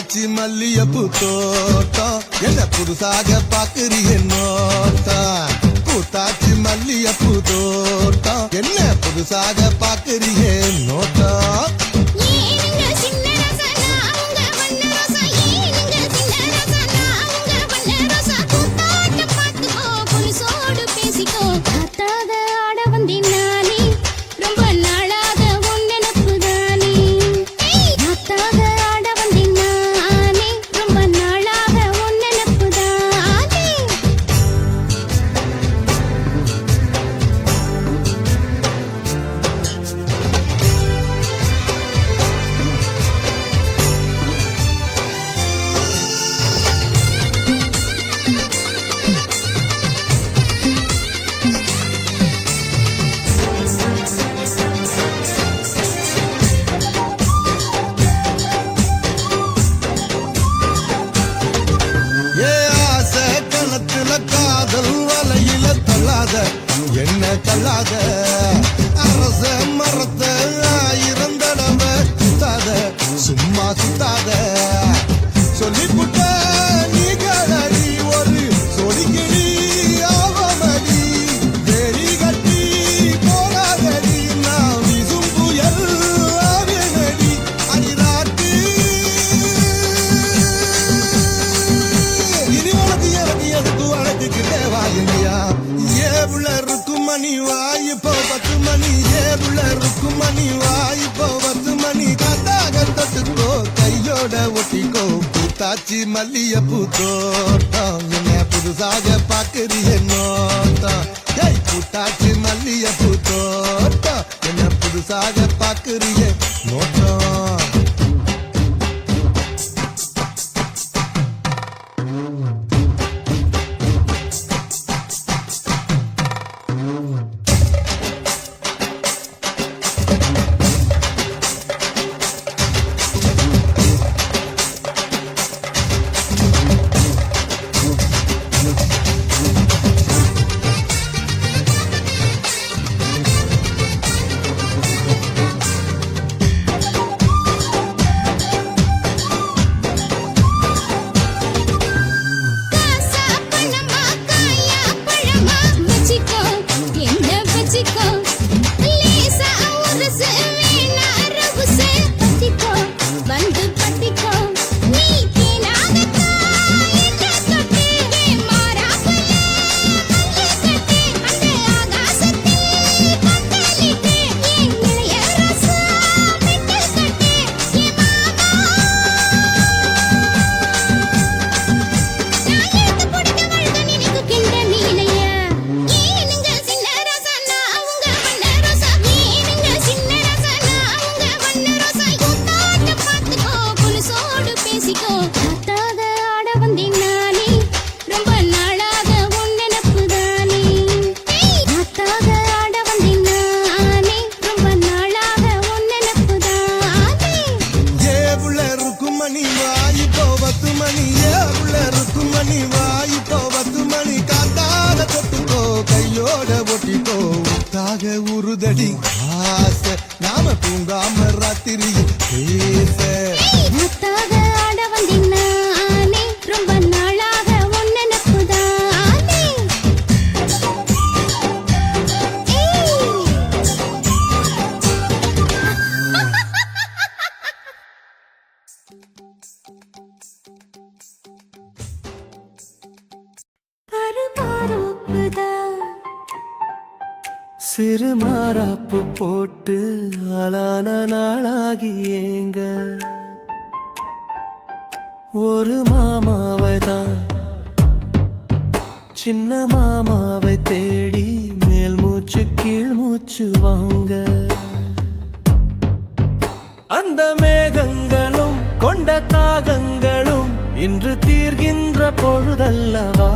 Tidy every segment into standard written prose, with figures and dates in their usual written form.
காட்சி மல்லியப்பு தோட்டம் என்ன புதுசாக பாக்குறிய நோட்டம் கூத்தாச்சி மல்லியப்பு தோட்டம் என்ன புதுசாக பாக்குறிய நோட்டம் என்ன கல்லாத அரச மரத்த ஆயிரம் தடவை சுத்தாத சும்மா சுத்தாத சொல்லிப்புட்ட நீ கலடி ஒரு சொடிக்கிடி ஆவமடி வெறி கட்டி போராடடி நான் விசும் புயல் ஆவேனடி அடிராட்டி இனி உனக்கு எனக்கு எதுக்கு வளர்த்துக்கிட்டே வாங்கியா மணி வாய்ப்போ 10 மணி ஏவுல இருக்கும் மணி வாய்ப்போ 10 மணி காத்தாக தொட்டுக்கோ கையோட ஒட்டிக்கோ பூத்தாச்சி மல்லியப்பூ தோட்டம் என்ன புதுசாக பாக்குறிய நோட்டம் கை பூத்தாச்சி மல்லியப்பூ தோட்டம் என்ன புதுசாக பாக்குறிய நோட்டம் உருதடி ஆசை நாம தூங்காம ராத்திரி பேச முத்தாக ஆட வந்தினானே ரொம்ப நாளாக உன்னனப்புதானே சிறு மாறாப்பு போட்டு ஆளான நாளாகி ஏங்க ஒரு மாமாவை தான் சின்ன மாமாவை தேடி மேல் மூச்சு கீழ் மூச்சு வாங்க அந்த மேகங்களும் கொண்ட தாகங்களும் இன்று தீர்கின்ற பொழுதல்லவா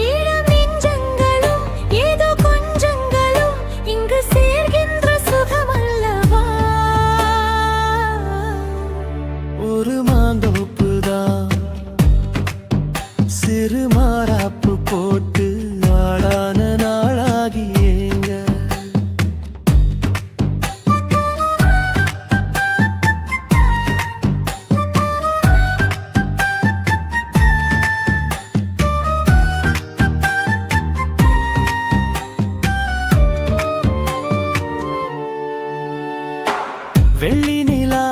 ஈரம் நெஞ்சங்களும் ஏதோ கொஞ்சங்களும் இங்கு சேர்கின்ற சுகமல்லவா ஒரு மாந்தோப்புதான் சிறு மாறாப்பு போட்டு ஆளான நாளாகி ஏங்க வெள்ளி நிலா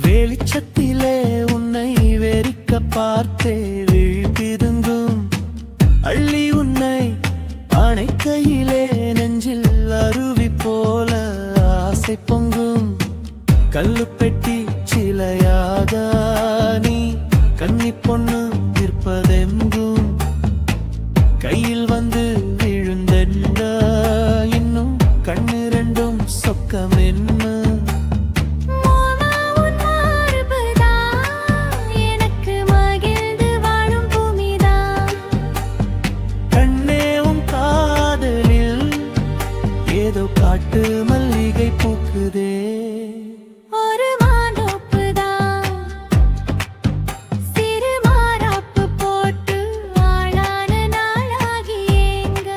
வெளிச்சத்திலே உன்னை வெறிக்க பார்த்தே விழிப்பிருந்தும் அள்ளி உன்னை அணைக்கையிலே நெஞ்சில் அருவி போல ஆசை பொங்கும் கல்லுப்பெட்டி சிலையாக நீ கன்னி பொண்ணு நிற்பதெங்கும் கையில் வந்து விழுந்தென்ன இன்னும் கண்ணு ரெண்டும் சொக்கம் என்ன மோனா உன் மார்புதான் எனக்கு மகிழ்ந்து வாழும் பூமிதான் கண்ணே உன் காதலில் ஏதோ காட்டு மல்லிகை பூக்குதே ஒரு மாந்தோப்புதான் சிறு மாறாப்பு போட்டு ஆளான நாளாகி ஏங்க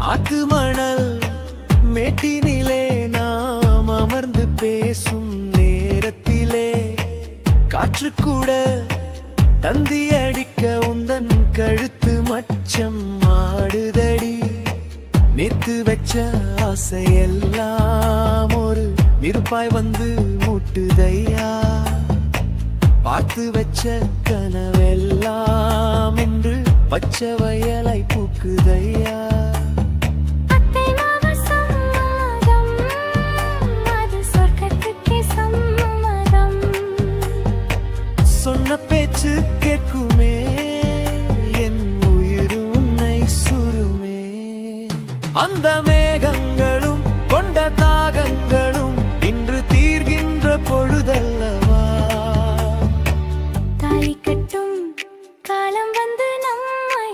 ஆத்து மணல் மேட்டினிலே நாம் அமர்ந்து பேசும் நேரத்திலே காற்று கூட தந்தி அடிக்க உந்தன் கழுத்து மச்சம் ஆடுதடி நேத்து வச்ச ஆசையெல்லாம் ஒரு நெருப்பாய் வந்து முட்டுதையா பார்த்து வச்ச கனவெல்லாம் இன்று பச்சை வயலை பூக்குதையா அத்தை மாமா சம்மதம் அது சொர்க்கத்துக்கே சம்மதம் சொன்ன பேச்சு கேட்குமே என் உயிர் உன்னை சுருமே அந்த மேகங்களும் கொண்ட தாகங்களும் இன்று தீர்கின்ற பொழுதல்லவா தாலி கட்டும் காலம் வந்து நம்மை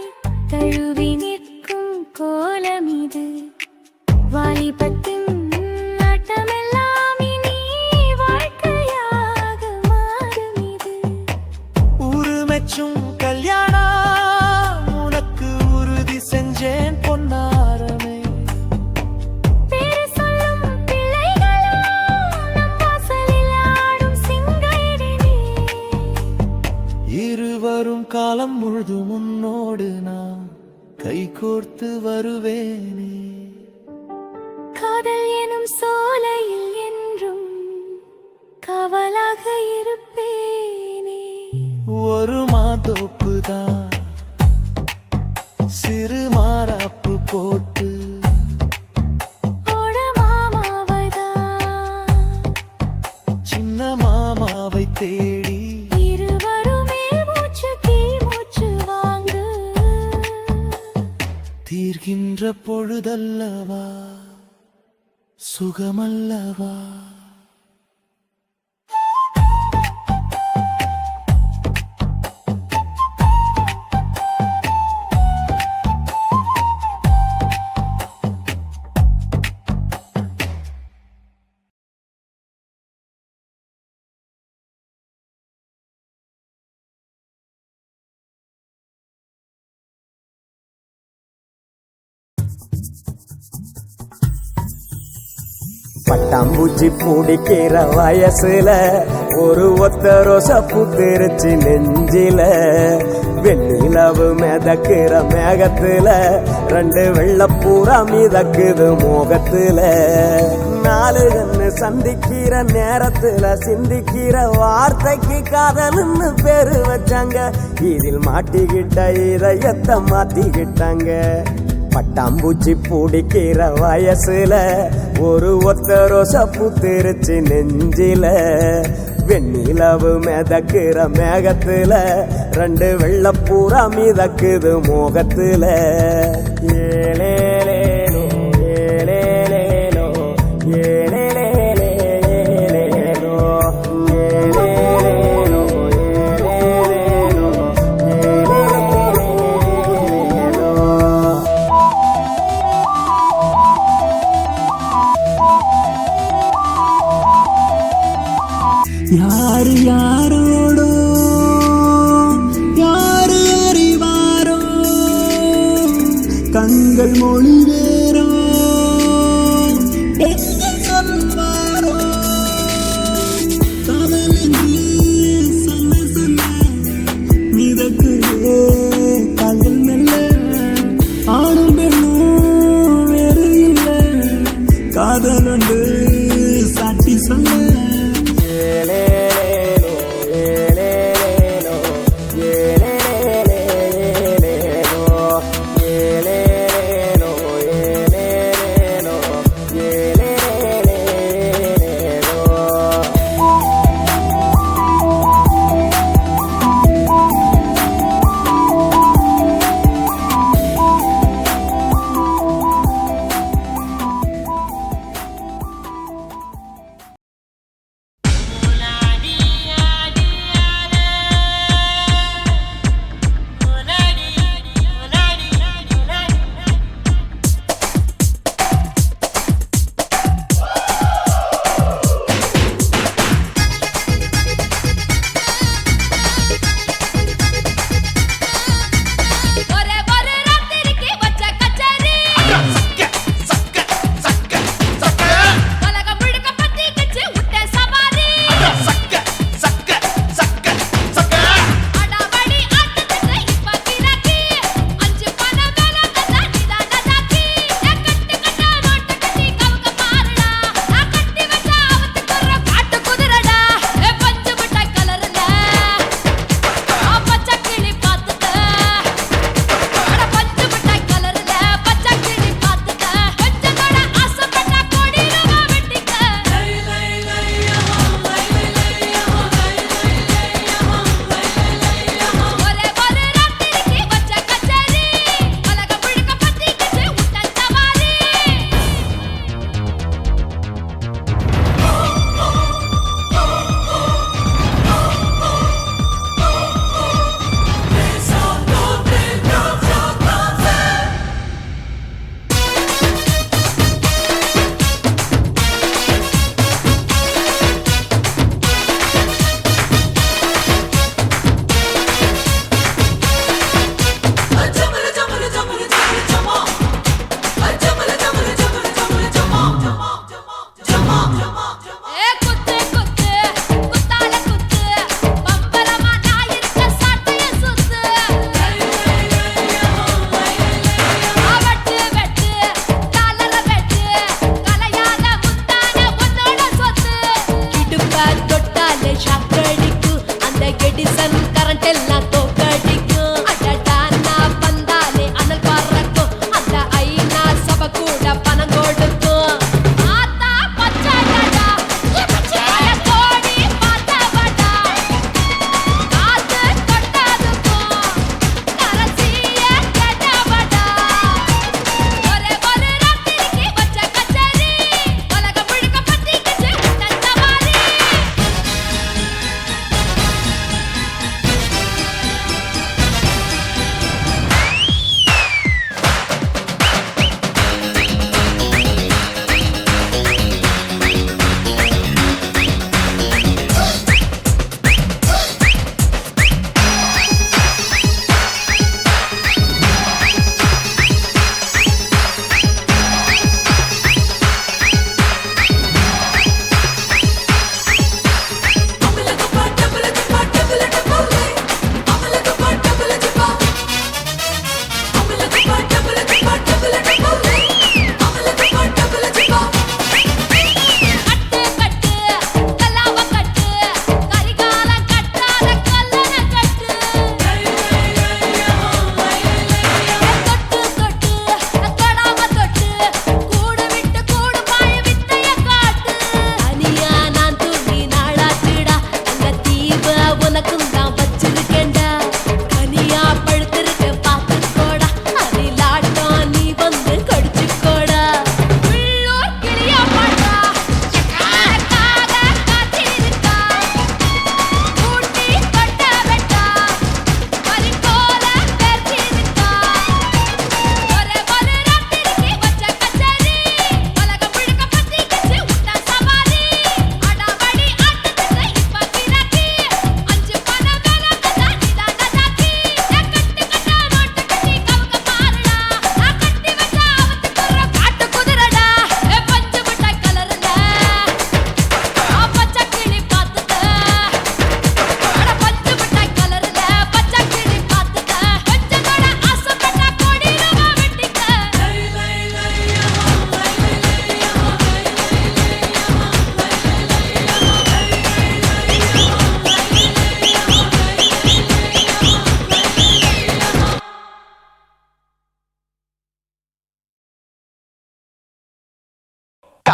தழுவி நிற்கும் கோலம் இது வாலிபத்தின் நாட்டமெல்லாம் இனி வாழ்க்கையாக மாறும் இது உருமெச்சும் கல்யாணம் உனக்கு உறுதி செஞ்சேன் பொன்னாரமே பேரு சொல்லும் பிள்ளைகளும் நம் வாசலில் ஆடும் சிங்காரினி இருவரும் காலம் முழுதும் உன்னோடு நான் கைகோர்த்து வருவேனே காதல் எனும் சோலையில் என்றும் காவலாக இருப்பேனே ஒரு மாதோப்புதான் சிறு மாறாப்பு போட்டு ஓட மாமாவதான் சின்ன மாமாவை தேடி இருவருமே மூச்சு கீழ் மூச்சு வாங்கு தீர்கின்ற பொழுதல்லவா சுகமல்லவா பட்டாம்பூச்சி பிடிக்கிற வயசுல ஒரு ஒத்த ரோச புத்திருச்சு நெஞ்சில வெண்ணிலவு மிதக்கிற மேகத்துல ரெண்டு வெள்ளப்பூரா மிதக்குது மோகத்துல நாலு கண்ணு சந்திக்கிற நேரத்துல சிந்திக்கிற வார்த்தைக்கு காதல்னு பேரு வச்சாங்க இதில் மாட்டிக்கிட்ட இதயத்தை மாத்திக்கிட்டாங்க பட்டாம்பூச்சி பிடிக்கிற வயசுல ஒரு ஒத்த ரோச புத்திருச்சு நெஞ்சில வெண்ணிலவு மிதக்கிற மேகத்துல ரெண்டு வெள்ளப்பூரா மிதக்குது மோகத்துல ஏலேலேலோ ஏலேலேலோ ஏலேலேலேலேலேலோ ஏலேலேலோ ஏலேலேலோ ஏலேலேலேலோ யாரு யாரோடோ யாரு அறிவாரோ கண்கள் மொழி வேறோ என்ன சொல்வாரோ காதலின்றி சொல்ல சொல்ல மிதக்குதே கால்கள் மெல்ல ஆணும் பெண்ணும் வேறு இல்லை காதல் ஒன்று சாட்டி சொல்ல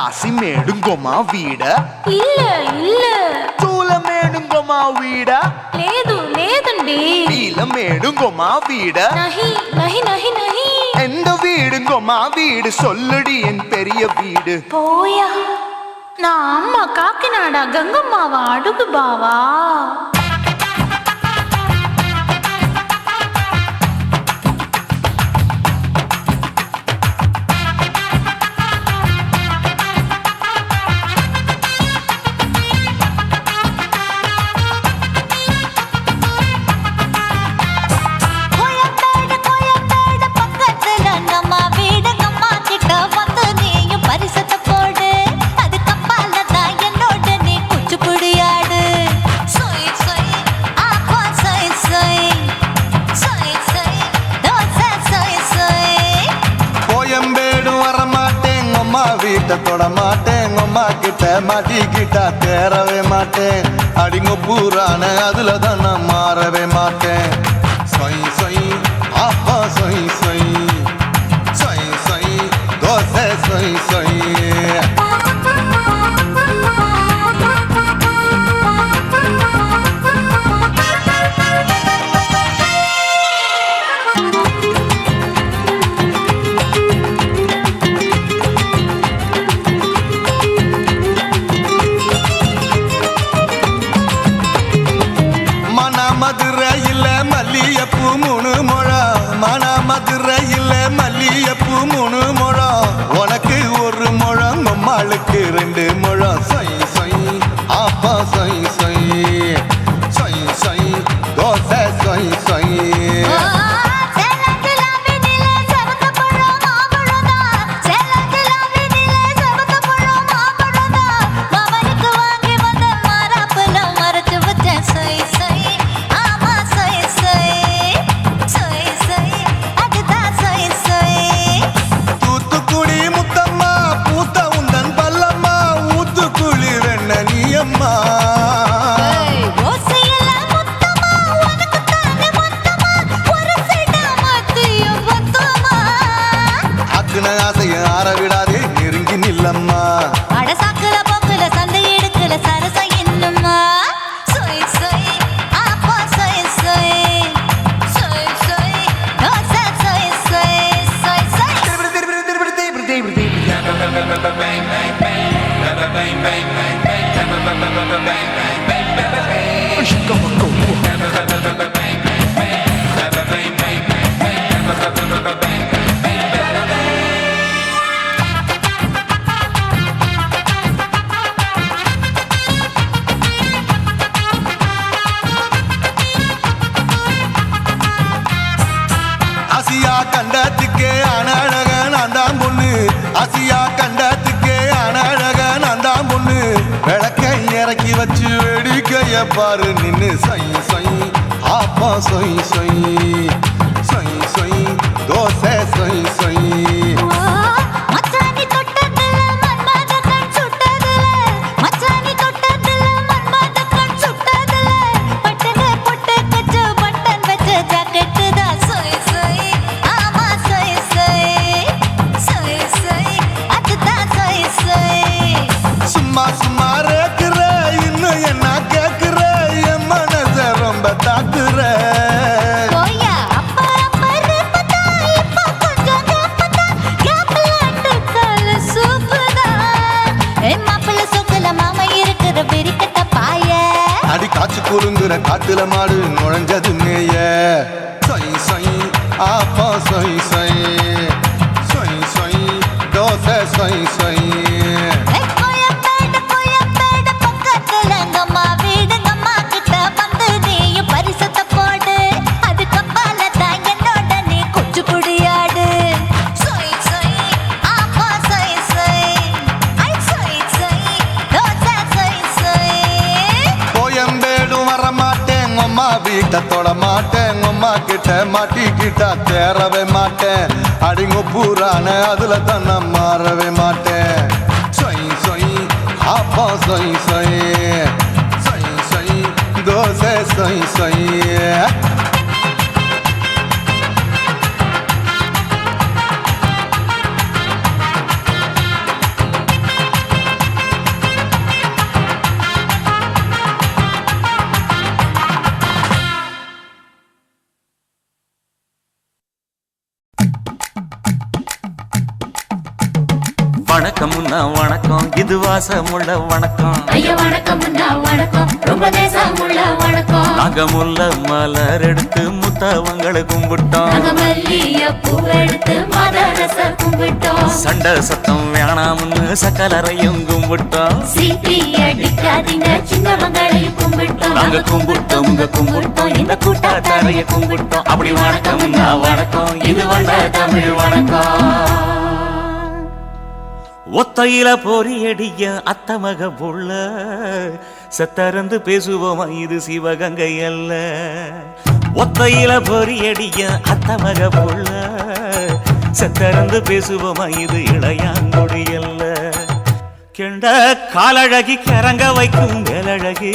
రాసి మేడుంగోమా వీడ இல்ல இல்ல తూల మేడుంగోమా వీడ లేదు లేదండి నీల మేడుంగోమా వీడ நஹி நஹி நஹி நஹி எந்த வீடுங்கோமா வீடு சொல்லுடி என் பெரிய வீடு போயா நான் அம்மா காக்கிநாடா கங்கம்மாவா அடுகு பாவா வீட்டை தொட மாட்டேன் அம்மா கிட்ட மாட்டிக்கிட்டா தேரவே மாட்டேன் அடிங்க பூரான அதுல தான் நான் மாறவே மாட்டேன் சொய் சொய் அப்பா சொய் சொய் சொய் சொய் தோசை சொய் சொய் மதுரையில் மல்லியப்பூ 3 முழம் மன மதுரையில் மல்லியப்பூ 3 முழம் உனக்கு 1 முழம் அம்மாளுக்கு 2 முழம் சொய் சொய் அப்பா சொய் சொய் சொய் சொய் தோசை சொய் சொய் ஆற விடாதே நெருங்கி நில்லம்மா அடசாக்குல போக்குல சந்தை எடுக்கல சரச இன்னும்மா சொய் சொய் அப்பா சொய் சொய் சொய் சொய் தோசை சொய் சொய் சொய் சொய் ஆசியா கண்டத்துக்கே அனழக நான் தான் பொண்ணு ஆசியா கண்டத்துக்கே அனழக நான் தான் பொண்ணு விளக்கை இறக்கி வச்சு வேடிக்கைய பாரு நின்னு சொய் சொய் அப்பா சொய் சொய் சொய் சொய் தோசை சொய் சொய் சும்மா சும்மா ரேக்குற இன்னும் என்ன கேக்குற என் மனச ரொம்ப தாக்குற அடி காய்ச்சி குறுங்குற காட்டுல மாடு நுழைஞ்சது மேய சொய் சொய் அப்பா சொய் சொய் சொய் சொய் தோசை சொய் சொய் வீட்டை தொட மாட்டேன் அம்மா கிட்ட மாட்டிக்கிட்டா தேரவே மாட்டேன் அடிங்க பூரான அதுல தான் நான் மாறவே மாட்டேன் சொய் சொய் அப்பா சொய் சொய் சொய் சொய் தோசை சொய் சொய் வணக்கம்னா வணக்கம் இது வாசமுள்ள வணக்கம் ஐயா வணக்கம்னா வணக்கம் ரொம்ப தேசமுள்ள வணக்கம் நாங்க முல்ல மலர் எடுத்து முத்தவங்களை கும்பிட்டோம் நாங்க மல்லிய பூவெடுத்து மதரச கும்பிட்டோம் சண்டை சத்தம் வேணாம்னு சக்கலரையும் கும்பிட்டோம் சீட்டி அடிக்காதீங்க சின்னவங்களை கும்பிட்டோம் நாங்க கும்பிட்டோம் இங்க கும்பிட்டோம் இந்த கூட்டாத்தாரைய கும்பிட்டோம் அப்படி வணக்கம்னா வணக்கம் இது வந்த தமிழ் வணக்கம் ஒத்தையில பொறியடிய அத்தமக புள்ள செத்தறந்து பேசுவோமா இது சிவகங்கை அல்ல ஒத்தையில பொறியடிய அத்தமக புள்ள செத்தறந்து பேசுவோமா இது இளையாங்குடி அல்ல கெண்ட காலழகி கிறங்க வைக்கும் வேலழகி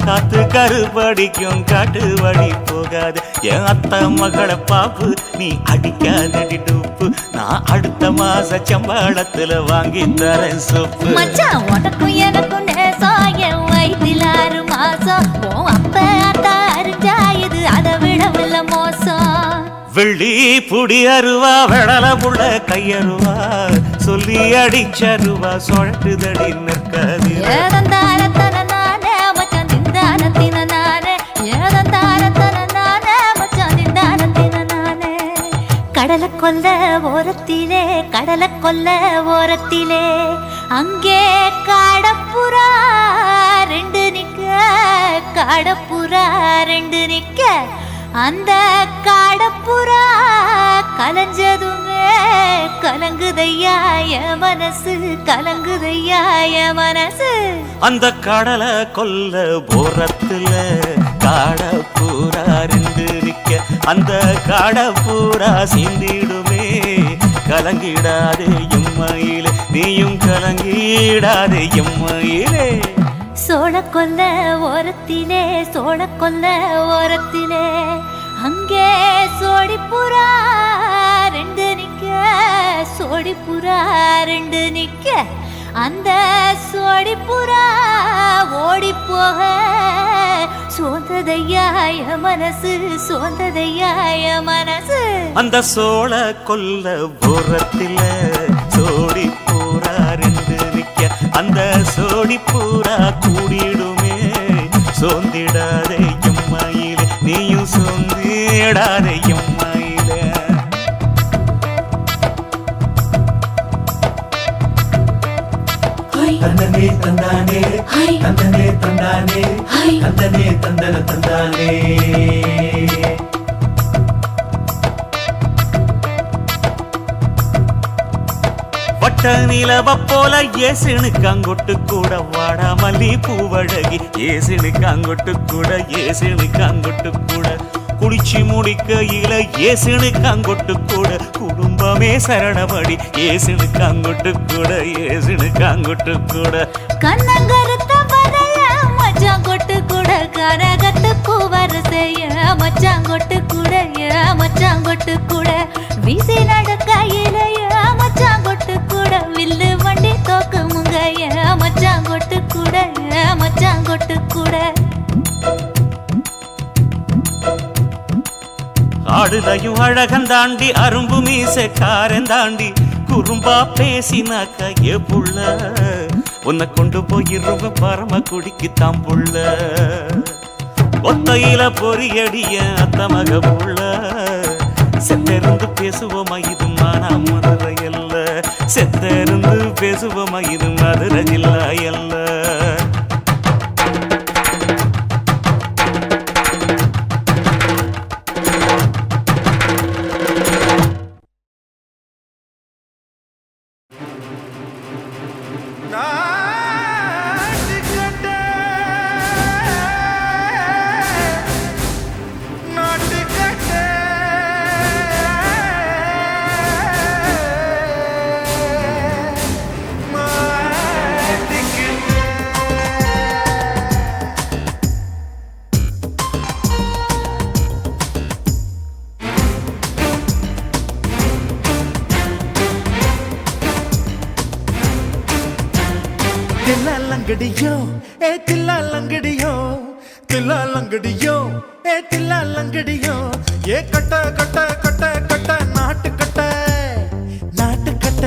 காத்து கருப்படிக்கும் காட்டு வழி போகாது என் அத்த மகளை பாப்பு நீ அடிக்காதடி டூப்பு நான் அடுத்த மாச சம்பளத்துல வாங்கி தரேன் சோப்பு மச்சான் உனக்கும் எனக்கும் நேசம் என் வயிற்றில் 6 மாசம் உன் அப்ப அத்தா அறிஞ்சா இது அதை விடவில்லை மோசம் வெள்ளி புடி அருவா வெடல புள்ள கையருவா சொல்லி அடிச்சருவா சொழட்டுதடி நிற்காது ஏதந்தாரத்தன நானே மச்சான் திண்டானத்தின நானே ஏதந்தாரத்தன நானே மச்சான் திண்டானத்தின நானே கடலை கொல்ல ஓரத்திலே அங்கே காடப்புறா ரெண்டு நிக்க அந்த காடப்புறா கலஞ்சதுமே கலங்குதையா என் மனசு அந்த கடலை கொல்ல போரத்துல காடப்பூரா ரெண்டு நிக்க அந்த காடப்பூரா சிந்திடுமே கலங்கிடாதே எம்மையிலே நீயும் கலங்கிடாதே எம்மையிலே சோழக்கொல்ல ஓரத்திலே அங்கே சோடிப்புறா ரெண்டு நிக்க அந்த சோடிப்புறா ஓடி போக சோந்ததையாய மனசு அந்த சோழ கொல்ல புறத்தில சோடி பூரா ரெண்டு நிக்க அந்த சோடி பூரா கூடிடுமே சோந்திடாதே எம்மையிலே நீயும் சோந்திடாதே எம்மையிலே தந்தனே தந்தானே தந்தனே தந்தானே தந்தனே தந்தன தந்தானே வட்ட நிலவ போல ஏசினுக்காங்கொட்டு கூட வாடா மல்லி பூவழகி ஏசினுக்காங்கொட்டு கூட குளிச்சு முடிக்கையில ஏசினுக்காங்கொட்டு கூட குடும்பமே சரணமடி ஏசினுக்காங்கொட்டு கூட கண்ணங்கருத்த வரைய மச்சாங்கொட்டு கூட கரகத்துக்கு வரிசைய மச்சாங்கொட்டு கூட வீசி நடக்கையிலைய மச்சாங்கொட்டு கூட வில்லு வண்டி தோக்கு முங்கைய மச்சாங்கொட்டு கூட ஆடுதையும் அழகந்தாண்டி அரும்பு மீசக்காரன் தாண்டி குறும்பா பேசினாக்க ஏ புள்ள உன்னை கொண்டு போயிருவ பரம குடிக்கு தாம் புள்ள ஒத்தையில பொறியடிய அத்தமக புள்ள செத்தெருந்து பேசுவோமா இது மானா மதுரை அல்ல செத்தெருந்து பேசுவோமா இது மதுரை ஜில்லா அல்ல தில்லாலங்கடியோ தில்லாலங்கடியோ தில்லாலங்கடியோ தில்லாலங்கடியோ கட்ட கட்ட கட்ட கட்ட நாட்டு கட்ட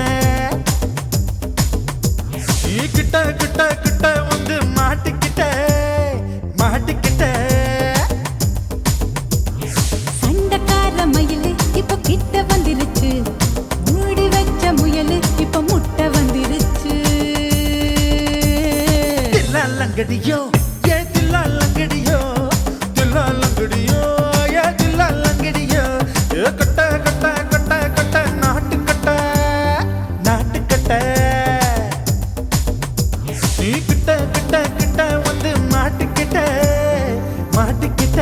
லங்கடியோ ஏ தில்லா லங்கடியோ தில்லா லங்கடியோ ஏ தில்லா லங்கடியோ ஏ கட்ட கட்ட கட்ட கட்ட நாட்டு கட்ட நாட்டு கட்ட நீ கிட்ட கிட்ட கிட்ட வந்து மாட்டிக்கிட்ட மாட்டிக்கிட்ட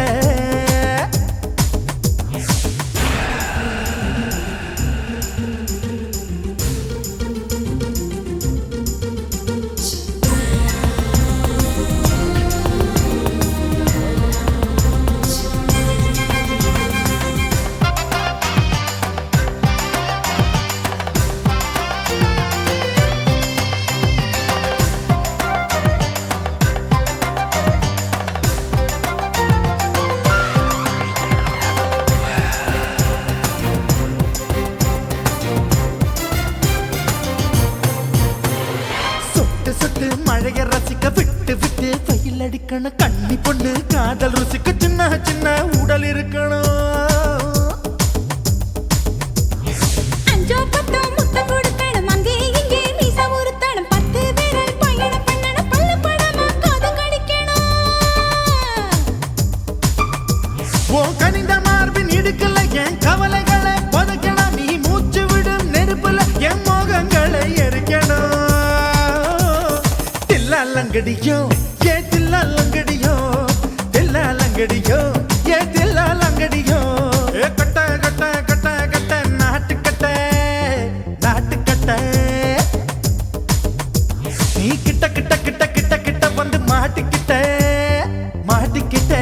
மழைய ரசிக்க விட்டு விட்டு வெயில் அடிக்கணும் கண்ணி பொண்ணு காதல் ருசிக்க சின்ன சின்ன உடல் இருக்கணும் அஞ்சோ பத்தோ முத்தம் கொடுக்கணும் அங்கே இங்கே மீச உருத்தணும் 10 விரல் பயணம் பண்ணணும் பல்ல படமா காது கடிக்கணும் ஓ கனிந்த மார்பின் இடுக்கல என் கவலைகளை புதைக்கணும் நீ மூச்சு விடும் நெருப்புல என் மோகங்களை எரிக்கணும் லங்கடியோ ஏ தில்லா லங்கடியோ தில்லா லங்கடியோ ஏ தில்லா லங்கடியோ ஏ கட்ட கட்ட கட்ட கட்ட நாட்டு கட்ட நாட்டு கட்ட நீ கிட்ட கிட்ட கிட்ட கிட்ட கிட்ட வந்து மாட்டிக்கிட்ட மாட்டிக்கிட்ட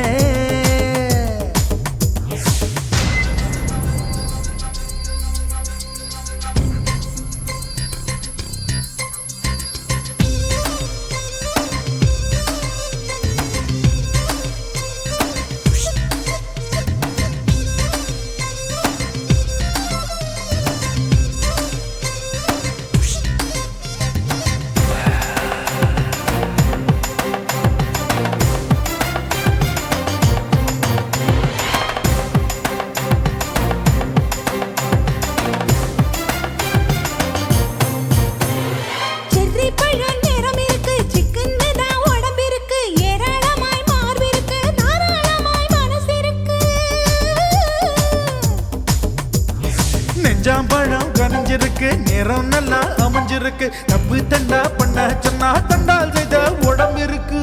நெஞ்சாம்பழம் கனிஞ்சிருக்கு நிறம் நல்லா அமைஞ்சிருக்கு தப்பு தண்டா பண்ண சொன்னா தண்டால் செய்த உடம்பு இருக்கு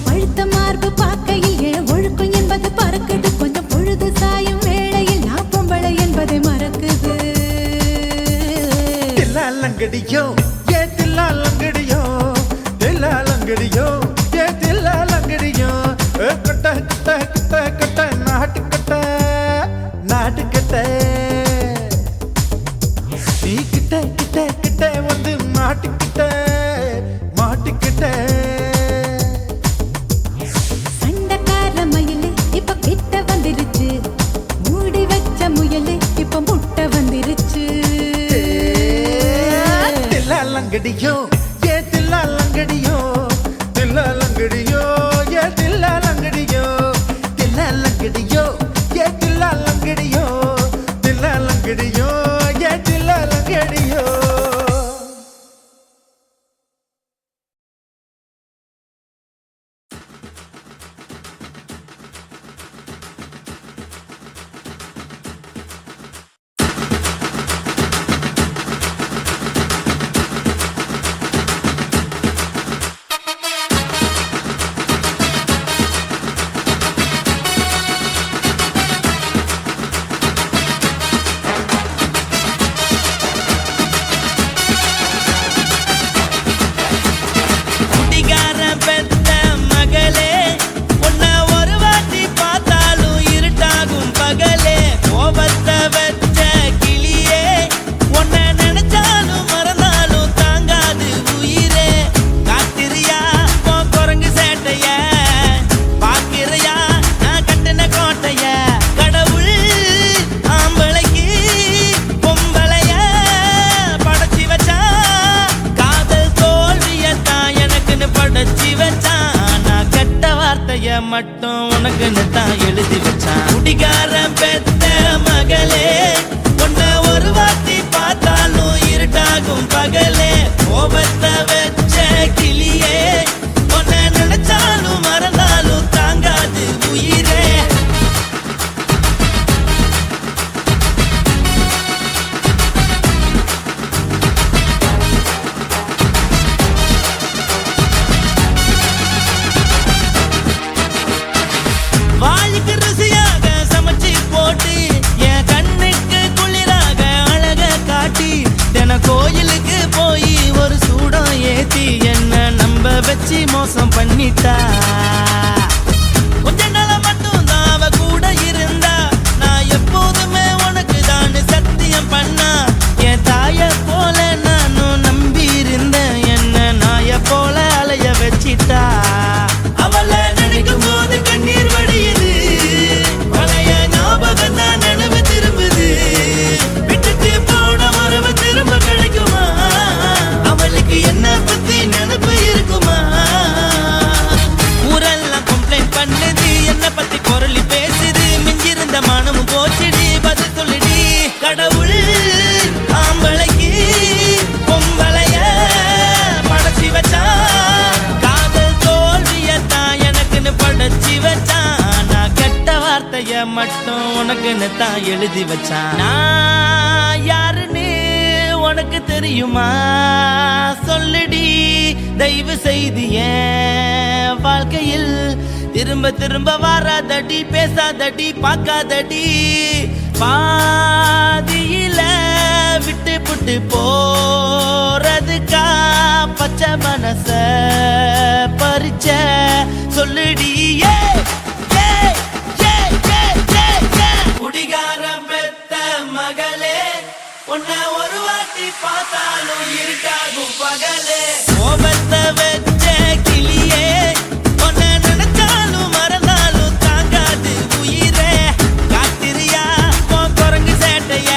பழுத்த மார்பு பார்க்கையில் என் ஒழுக்கம் என்பது பறக்குது கொஞ்சம் பொழுது சாயும் வேளையில் நான் பொம்பளை என்பதை மறக்குது தில்லா லங்கடியோ ஏ தில்லா லங்கடியோ தில்லா லங்கடியோ ஏ தில்லா லங்கடியோ கட்ட கட்ட கட்ட கட்ட நாட்டு கட்ட நாட்டு கட்ட நீ கிட்ட கிட்ட கிட்ட வந்து மாட்டிக்கிட்ட மாட்டிக்கிட்ட சண்டக்கார மயிலு இப்ப கிட்ட வந்துருச்சு மூடி வச்ச முயலு இப்ப முட்டை வந்துருச்சு தில்லா லங்கடியோ ஏ தில்லா லங்கடியோ தில்லா லங்கடியோ ஏ தில்லா லங்கடியோ தில்லா லங்கடியோ ஏ தில்லா லங்கடியோ தில்லா லங்கடியோ ஏ தில்லா லங்கடியோ மட்டும் உனக்குன்னு தான் எழுதி வச்சான் குடிகாரன் பெத்த மகளே உன்னை ஒரு வாட்டி பார்த்தாலும் இருட்டாகும் பகலே கோபத்தை வச்ச கிளியே உன்னை நினைச்சாலும் மறந்தாலும் தாங்காது உயிரே வாய்க்கு ருசியாக சமைச்சு போட்டு என் கண்ணுக்கு குளிராக அழக காட்டி தின கோயிலுக்கு போய் ஒரு சூடம் ஏத்தி என்ன நம்ப வச்சு மோசம் பண்ணிட்டா கொஞ்ச நாள மட்டும் தான் அவ கூட இருந்தா நான் எப்போதுமே உனக்கு தான் சத்தியம் பண்ணா என் தாய போல நானும் நம்பி இருந்தேன் என்ன நாய போல அலைய வச்சிட்டா அவளை நினைக்கும் போது கண்ணீர் வடியுது பழைய ஞாபகம் தான் நினைவு திரும்புது விட்டுட்டு போன உறவு திரும்ப கிடைக்குமா அவளுக்கு என்ன பத்தி நினைப்பு இருக்குமா ஊரெல்லாம் கம்ப்ளைண்ட் பண்ணுது என்ன பத்தி குரலி பேசுது மிஞ்சிருந்த மானமும் போச்சுடி பதில் சொல்லுடி கடவுள் ஆம்பளைக்கு பொம்பளைய படைச்சி வச்சான் காதல் தோல்வியத்தான் எனக்குன்னு படைச்சி வச்சான் நான் கெட்ட வார்த்தைய மட்டும் உனக்குன்னு தான் எழுதி வச்சான் நான் யாருன்னு உனக்கு தெரியுமா சொல்லுடி தயவு செய்து என் வாழ்க்கையில் திரும்ப திரும்ப வராதடி பேசாதடி பார்க்காதடி பாதியில விட்டு புட்டு போறதுக்கா பச்சை மனச பறிச்ச சொல்லுடி குடிகாரம் பெத்த மகளே உன்னை ஒரு வாட்டி பார்த்தாலும் இருக்காகும் பகலே கோபத்தை வச்ச கிளியே உன்னை நினைச்சாலும் மறந்தாலும் தாங்காது உயிரே காத்திரியா உன் குரங்கு சேட்டைய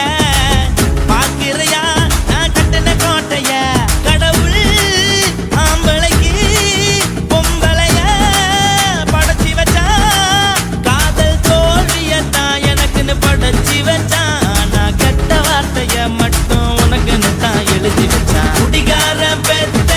பாக்கிறையா நான் கட்டின கோட்டைய கடவுள் ஆம்பளைக்கு பொம்பளைய படைச்சி வச்சா காதல் தோல்வியத்தான் எனக்குன்னு படைச்சி வச்சான் நான் கெட்ட வார்த்தைய மட்டும் உனக்குன்னு தான் எழுதி வச்சான் குடிகார பெத்த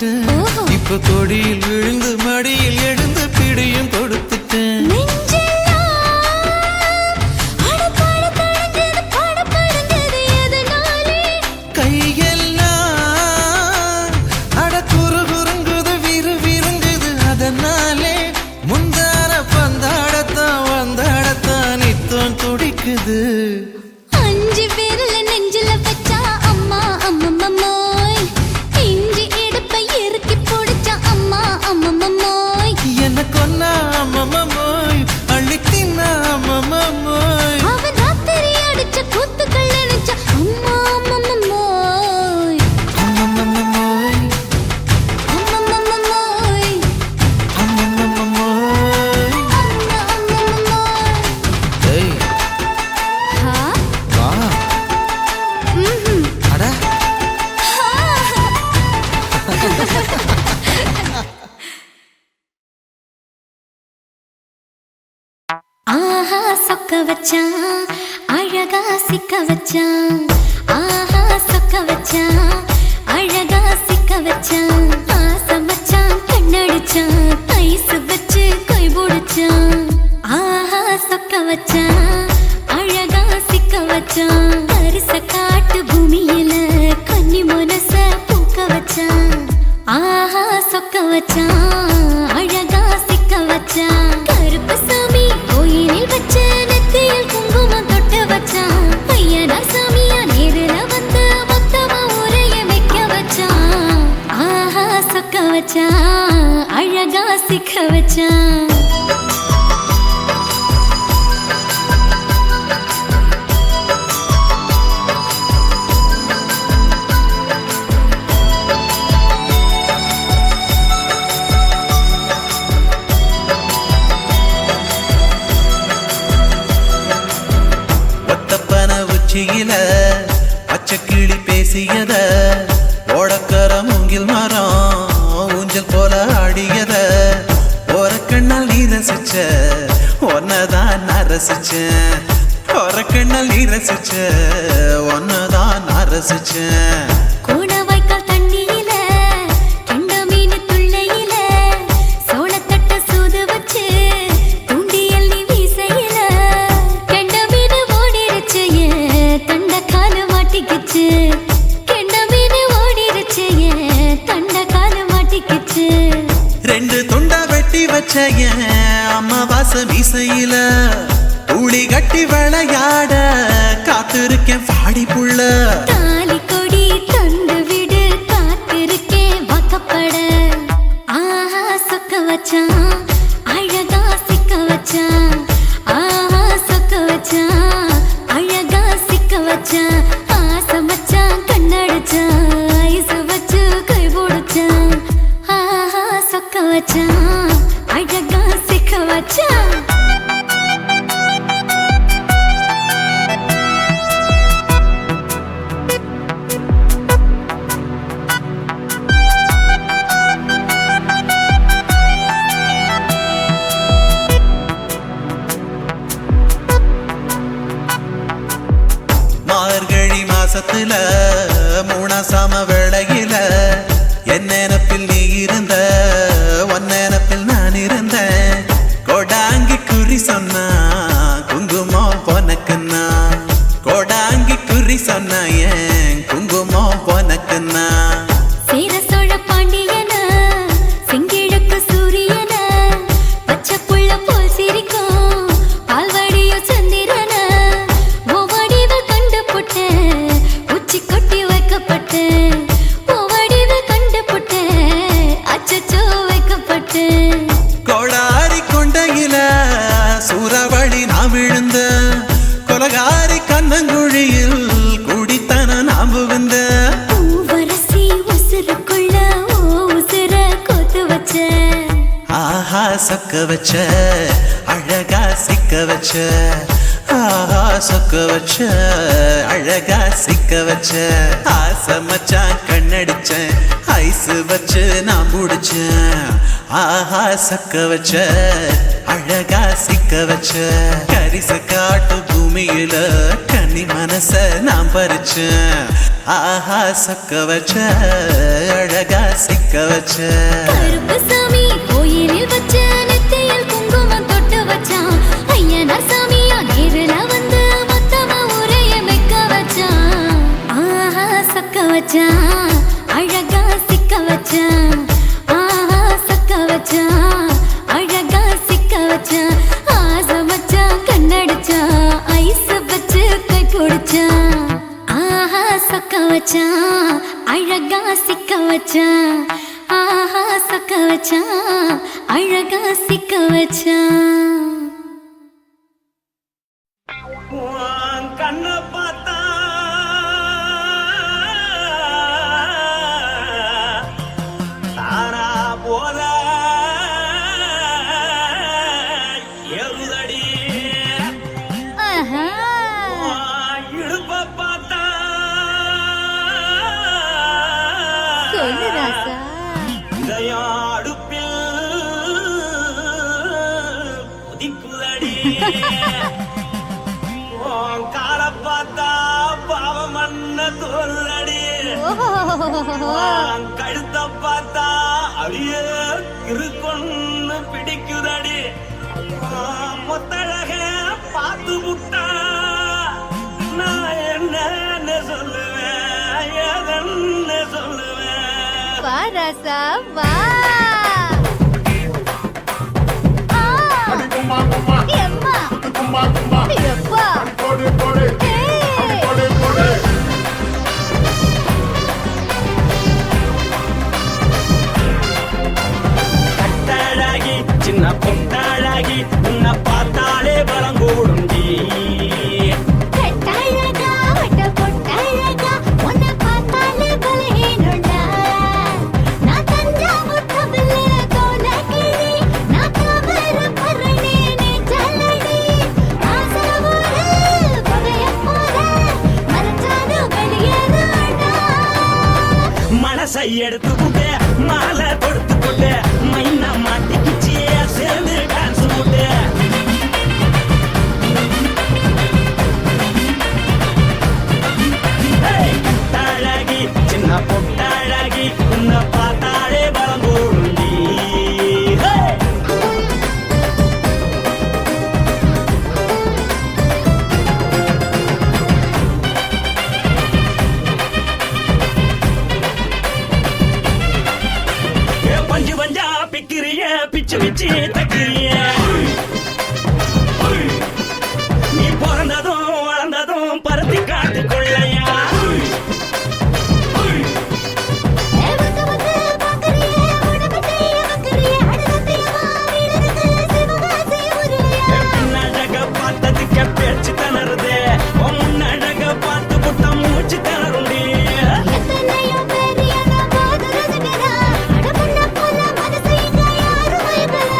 கொடுத்துட்டேன் ஓஹோ. இப்ப கொடியில் விழுந்து மடியில் எழுந்து பிடியும் கொடுத்துட்டேன் கையெல்லாம் அட குறு குறுங்குது விறு விருங்குது அதனாலே முந்தார பந்தாடத்தான் வந்தாடத்தான் நித்தம் துடிக்குது அஞ்சு பேர்ல நெஞ்சில வச்சா அம்மா அம்மம்மோய் இஞ்சி எடுப்பை இறுக்கி பிடிச்சா அம்மா அம்மம்மோய் என்ன கொன்னா அம்மம்மோய் அள்ளி தின்னா அம்மம்மோய் அவன் ராத்திரி அடிச்ச கூத்துக்கள் நினைச்சா அம்மா அம்மம்மோய் அம்மம்மோய் அம்மம்மோய் அம்மம்மோய் அம்மம்மோய் ஏய் ஹா வா ம்ஹும் அட ஆஹா சொக்க வச்சான் அழகா சிக்க வச்சான் ஆஹா சொக்க வச்சான் அழகா சிக்க வச்சான் ஆசை வச்சான் கண்ணடிச்சான் ஐஸ் வச்சு கை பிடிச்சான் ஆஹா சொக்க வச்சான் அழகா சிக்க வச்சான் அரிச காட்டு பூமியில கன்னி மனச பூக்க வச்சான் ஆஹா சொக்க வச்சான் அழகா சிக்க வச்சான் கருப்பு சாமி கோயிலில் வச்ச நெத்தியில் குங்குமம் தொட்டு வச்சான் ஐயனா சாமியா நேரில வந்து மொத்தமா உரைய வைக்க வச்சான் ஆஹா சொக்க வச்சான் அழகா சிக்க வச்சான் ஒத்தப்பன உச்சியில பச்சை கிளி பேசியத ஓடக்கர மூங்கில் மரம் ஊஞ்சல் போல ஆடியத ஒரு கண்ணால் நீ ரசிச்ச ஒன்னதான் நான் ரசிச்சேன் ஒரு கண்ணால் நீ ரசிச்ச ஒன்னதான் நான் ரசிச்சேன் கோணவாய்க்கால் தண்ணியில கெண்ட மீன் துள்ளையில சோளத்தட்ட சூது வச்சு தூண்டியல் நீ வீசையில கெண்ட மீன் ஓடிருச்சு தண்ட காலு மாட்டிக்கிச்சு கெண்ட மீன் ஓடிருச்சு தண்ட காலு மாட்டிக்கிச்சு ரெண்டு துண்டா வெட்டி வச்ச என் அம்மாவாச மீசையில ஊழி கட்டி விளையாட காத்திருக்கேன் பாடி புள்ள தாலி கொடி தந்து விடு காத்திருக்கேன் வாக்கப்பட ஆஹா சொக்க வச்சான் அழகா சிக்க வச்சான் ஆஹா சொக்க வச்சான் அழகா சிக்க வச்சான் ஆசை மச்சான் கண்ணடிச்சான் ஐஸ் வச்சு கை பிடிச்சான் ஆஹா சொக்க வச்சான் அழகா சிக்க வச்சான் மார்கழி மாசத்துல மூணாசாம வேளையில என் நினப்பில் நீ இருந்த உன் நினப்பில் நான் இருந்தேன் கோடாங்கி குறி சொன்னா குங்குமம் உனக்குன்னா கோடாங்கி குறி சொன்னா ஏன் குங்குமம் உனக்குன்னா சேர சோழ பாண்டியன செங்கிழக்கு சூரியன பச்சை புள்ள போல் சிரிக்கும் பால்வடியோ சந்திரன ஓவடிவில் கண்டு புட்டேன் உச்சி கொட்டி வைக்கப்பட்டேன் ஓவடிவில் கண்டு புட்டேன் அச்சச்சோ வைக்கப்பட்டேன் கோடாரி கொண்டையில சூறாவளி நான் விழுந்த கொலகாரி கண்ணங்குழியில் குடித்தன நாம் புகுந்த பூவரசி உசுருக்குள்ள ஓ உசுர கோத்து வச்ச ஆஹா சொக்க வச்ச அழகா சிக்க வச்ச ஆஹா சொக்க வச்ச அழகா சிக்க வச்ச ஆசை மச்சான் கண்ணடிச்சேன் ஐஸ் வச்சு நான் முடிச்சேன் ஆஹா சொக்க வச்ச அழகா சிக்க வச்ச கரிச காட்டு பூமியில கன்னி மனச நான் பறிச்சேன் ஆஹா சொக்க வச்ச அழகா சிக்க சிக்க வச்ச கருப்பு சாமி கோயிலில் வச்ச நெத்தியில் குங்குமம் தொட்டு வச்சான் ஐயனார் சாமியா நேரில் வந்து மொத்தமா ஊரைய வைக்க வச்சான் ஆஹா சக்க வச்சான் அழகா சிக்க வச்சான் ஆஹா சக்க வச்சான் அழகா சிக்க வச்சான் ஆசை வச்சான் கண்ணடிச்சான் ஐஸ் வச்சு கை பிடிச்சான் ஆஹா சொக்க வச்சான் அழகா சிக்க வச்சான் ஆஹா சொக்க வச்சான் அழகா சிக்க வச்சான் கண்ண பார்த்தா தாரா போத எருதடி ஆஹா இடுப்ப பார்த்தா சொல்லு ராசா இதயம் அடுப்பில் உதிக்குதடி கால பார்த்தா பாவம் மண்ண தோல்தடி கழுத்த பார்த்தா அழிய இருக்குன்னு பிடிக்குதடி மொத்தழக பார்த்து விட்டா நான் என்ன சொல்லுவேன் எதன்னு சொல்லுவேன் வா ராசா வா எம்மா எப்பா கட்டழகி சின்ன பொட்டழகி உன்னை பார்த்தாலே பலம் கூடுண்டி கட்டழகா வட்ட பொட்டழகா உன்னை பார்த்தாலே பலஹீனண்டா நான் தஞ்சாவூர் தவிலே கோலகிரி நான் கவர பரணி நீ ஜல்லடி ஆசவூரு பகைய போல மரச்சாடு வெளியேறாடா மனசை எடுத்துக்கிட்டு மாலை கொடுத்துக்கிட்டு மைனா மாட்டிக்கிச்சு சேர்ந்து டான்ஸ் போட்டு கட்டழகி சின்ன பொட்டழகி உன்னை பார்த்தாலே பலம் கூடுண்டி பஞ்சு பஞ்சா பிக்கிறிய பிச்சு பிச்சு தக்கிறிய நீ பிறந்ததும் வளர்ந்ததும் பருத்தி காட்டுக்குள்ளையா வந்து வந்து பாக்கறியே உடம்பத்தைய வக்கறியே அடுத்தத்தையவா வீரருக்கு சிவகாசி உருளையா பின்னழக பார்த்ததுக்கு பேச்சு திணறுது முன்னழக பார்த்து புட்டம் மூச்சு திணறுண்டி எத்தனையோ பேர் என்ன போது ரசிக்கிறா அட முன்ன போல மனசை இங்க யாரும் வைக்கல